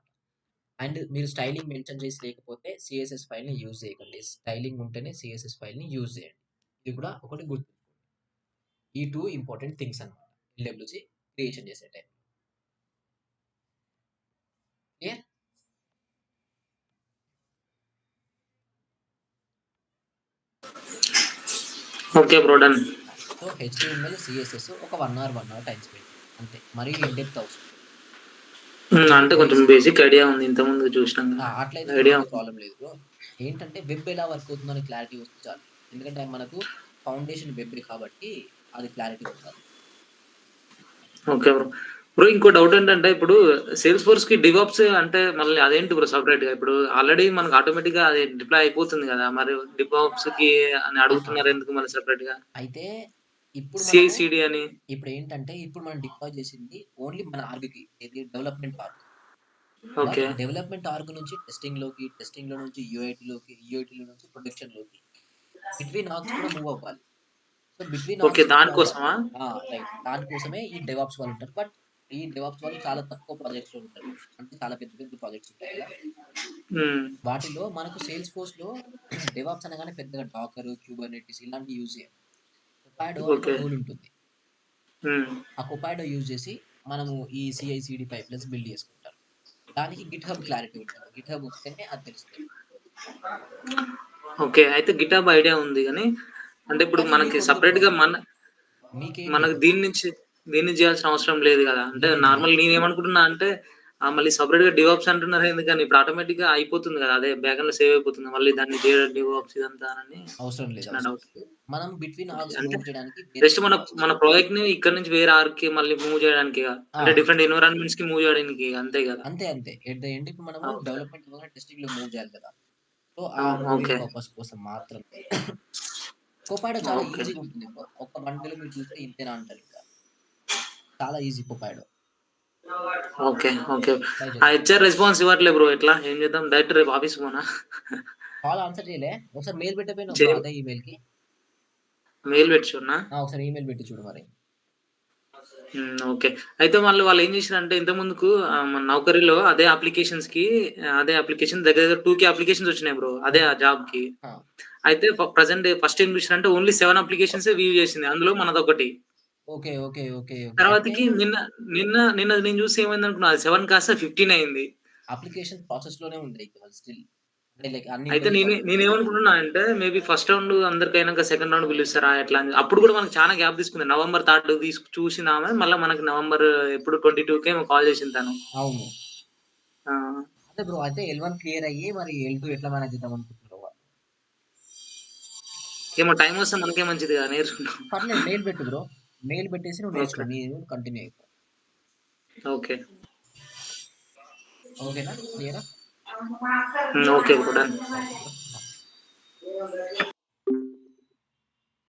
అండ్ మీరు స్టైలింగ్ మెన్షన్ చేసి లేకపోతే సీఎస్ఎస్ ఫైల్‌ని యూజ్ చేయకండి. స్టైలింగ్ ఉంటేనే సీఎస్ఎస్ ఫైల్‌ని యూజ్ చేయండి. ఇది కూడా ఒకటి గుర్తుంచుకోండి. ఈ 2 ఇంపార్టెంట్ థింగ్స్ అన్నమాట. ఎల్‌డబ్ల్యూసీ క్రియేషన్ చేసే టైంలో. Clear? Okay bro. Done. So, HTML, CSS ఒక 1 అవర్, 1 అవర్ టైమ్ స్పెండ్ చేయండి. అంతే. మరీ ఇన్ డెప్త్ అవసరం లేదు. అంటే కొంచెం బేసిక్ బేసిక్ ఐడియా ఉంది. ఇంతకుముందు చూసినాం కదా! అట్లయితే ఐడియా పెద్ద ఉంది. ప్రాబ్లమ్ లేదు బ్రో. ఏంటంటే వెబ్ ఎలా వర్క్ అవుతుందో అనే క్లారిటీ వస్తే చాలు. ఎందుకంటే మనకు ఫౌండేషన్ వెబ్బే కాబట్టి అది క్లారిటీ ఉండాలి. Okay bro. బ్రో ఇంకో డౌట్ ఏంటంటే ఇప్పుడు సేల్స్ ఫోర్స్‌కి డివాప్స్ అంటే మళ్ళీ అదేంటి బ్రో సెపరేట్‌గా? ఇప్పుడు ఆల్రెడీ మనకు ఆటోమేటిక్‌గా అది డిప్లాయ్ అయిపోతుంది కదా! మరి డివాప్స్‌కి అని ఆహా! అడుగుతున్నారు ఎందుకు మళ్ళీ సెపరేట్‌గా? అయితే ఇప్పుడు మనము సీఐసీడీ అని. ఇప్పుడు మనం డిప్లాయ్ చేసింది ఓన్లీ మన ఆర్గ్‌కి. ఏది development org. But okay. Development org నుంచి టెస్టింగ్‌లోకి, టెస్టింగ్‌లో నుంచి యూఐటీలోకి, యూఐటీలో నుంచి ప్రొడక్షన్‌లోకి. బిట్వీన్ ఆర్గ్స్ కూడా మూవ్ అవ్వాలి. So, between okay. Args move అవ్వాలి. దానికోసమా? రైట్. దానికోసమే ఈ డెవాప్స్ వాళ్ళు ఉంటారు. బట్ ఈ డెవాప్స్ వాళ్ళు చాలా తక్కువ ప్రాజెక్ట్స్‌లో ఉంటారు. అంటే చాలా పెద్ద పెద్ద ప్రాజెక్ట్స్ ఉంటాయి కదా! హ్మ్. వాటిలో మనకు సేల్స్ ఫోర్స్‌లో డెవాప్స్ అనగానే పెద్దగా డాకర్, క్యూబర్నెటిస్ ఇలాంటివి యూజ్ చేయం. కొపాయిడో అని ఒక ఓకే. టూల్ ఉంటుంది. హ్మ్. ఆ కొపాయిడో యూజ్ చేసి మనము ఈ సీఐసీడీ పైప్‌లైన్స్ బిల్డ్ చేసుకుంటారు. దానికి గిట్‌హబ్ క్లారిటీ ఉండాలి. గిట్‌హబ్ ఉంటేనే అది తెలుస్తది. ఓకే. అయితే గిటాబ్ ఐడియా ఉంది గానీ, అంటే ఇప్పుడు కానీ మనకి మీకొద్దు బ్రో. సెపరేట్‌గా మీకేమి మనకు దీని నుంచి చేయాల్సిన అవసరం లేదు గదా! అంటే లేదు. నార్మల్ లేదు. నేనేమనుకుంటున్నా అంటే మళ్ళీ సెపరేట్‌గా డివాప్స్ అంటున్నారు ఎందుకని ఇప్పుడు ఆటోమేటిక్‌గా అయిపోతుంది గదా! అదే బ్యాకెండ్‌లో సేవ్ అయిపోతుంది. మళ్ళీ దాన్ని చేయడం డివాప్స్ ఇదంతా అని అవసరం లేదు. చిన్న అవసరం డౌట్. లేదు. మనం బిట్వీన్ ఓకే. ఆర్గ్స్ అంటే మూవ్ చేయడానికి వేరే జస్ట్ వేరే మన ప్రాసెస్ మన ఉంటాయి. ప్రాజెక్ట్‌ని ఇక్కడి నుంచి వేరే ఆర్క్‌కి మళ్ళీ మూవ్ చేయడానికిగా. ఆ! అంటే డిఫరెంట్ ఎన్విరాన్మెంట్స్‌కి మూవ్ చేయడానికి అంతే గదా! అంతే. అంతే. ఎట్ ద ఎండ్ ఇప్పుడు మనము ఓకే. డెవలప్‌మెంట్ ద్వారా టెస్టింగ్‌లో మూవ్ చేయాలి కదా! సో, ఆ ఓహ్! Moving okay. పర్పస్ కోసం మాత్రమే. కోపాడో చాలా ఓకే. ఈజీగా ఉంటుంది బ్రో. ఒక్క బండిలో మీరు చూస్తే ఇంతేనా అంటారింకా. చాలా ఈజీ కోపాడో. ఓకే. ఓకే. ట్రై ఆ చేయండి. హెచ్‌ఆర్ రెస్పాన్స్ ఇవ్వట్లే బ్రో ఎట్లా? ఏం చేద్దాం? డైరెక్ట్ రేపు ఆఫీస్‌కి పోనా? కాల్ ఆన్సర్ చేయలే. ఒకసారి మెయిల్ పెట్టకపోయినావు బ్రో చేయం అదే ఈమెయిల్‌కి. మెయిల్ పెట్టి చూడనా? ఒకసారి ఈమెయిల్ పెట్టి చూడు మరి. ఓకే. అయితే మళ్ళీ వాళ్ళేం జేసిర్రంటే ఇంతకు ముందుకు మన నౌకరీలో అదే అప్లికేషన్ దగ్గర దగ్గర 2,000 అప్లికేషన్స్ వచ్చినాయి బ్రో. అదే ఆ ఓకే. జాబ్‌కి. ఆ! అయితే ప్రెజెంట్ ఫస్ట్ ఏం జేసిరంటే ఓన్లీ 7 అప్లికేషన్సే వ్యూ జేసింది. అందులో మనదొకటి. ఓకే. ఓకే. ఓకే. ఓకే. అంటే తర్వాతకి నిన్న నేను జూసి ఏమైందనుకున్నా అది 7 కాస్త 15 అయింది. అప్లికేషన్ ప్రాసెస్‌లోనే ఉంది ఇక స్టిల్. అంటే లైక్ అన్ని అయితే ఇంటర్వ్యూస్ అవుతున్నాయి. నేనేమనుకుంటున్నా అంటే మేబీ ఫస్ట్ రౌండ్ అందరికైనాక సెకండ్ రౌండ్ పిలుస్తారా ఎట్లా అని. అప్పుడు గూడా మనకు చానా గ్యాప్ తీసుకుంది. నవంబర్ 3 చూసిందామె మళ్ళా మనకి నవంబర్ ఎప్పుడు 22కేమో కాల్ జేసింది తను. అవును. ఆ! అదే బ్రో. అయితే L1 క్లియర్ అయ్యి మరి L2 ఎట్లా మేనేజ్ చేద్దాం అనుకుంటున్నారో వాళ్ళు. ఏమో టైమొస్తే మనకే మంచిదిగా నేర్చుకుంటాం. పర్లేదు మెయిల్ పెట్టు బ్రో. మెయిల్ పెట్టేసి నువ్వు ఓకే. నేర్చుకో. నీది కంటిన్యూ అయిపో. ఓకే. ఓకేనా? క్లియరా? Okay bro. Done. Okay bro.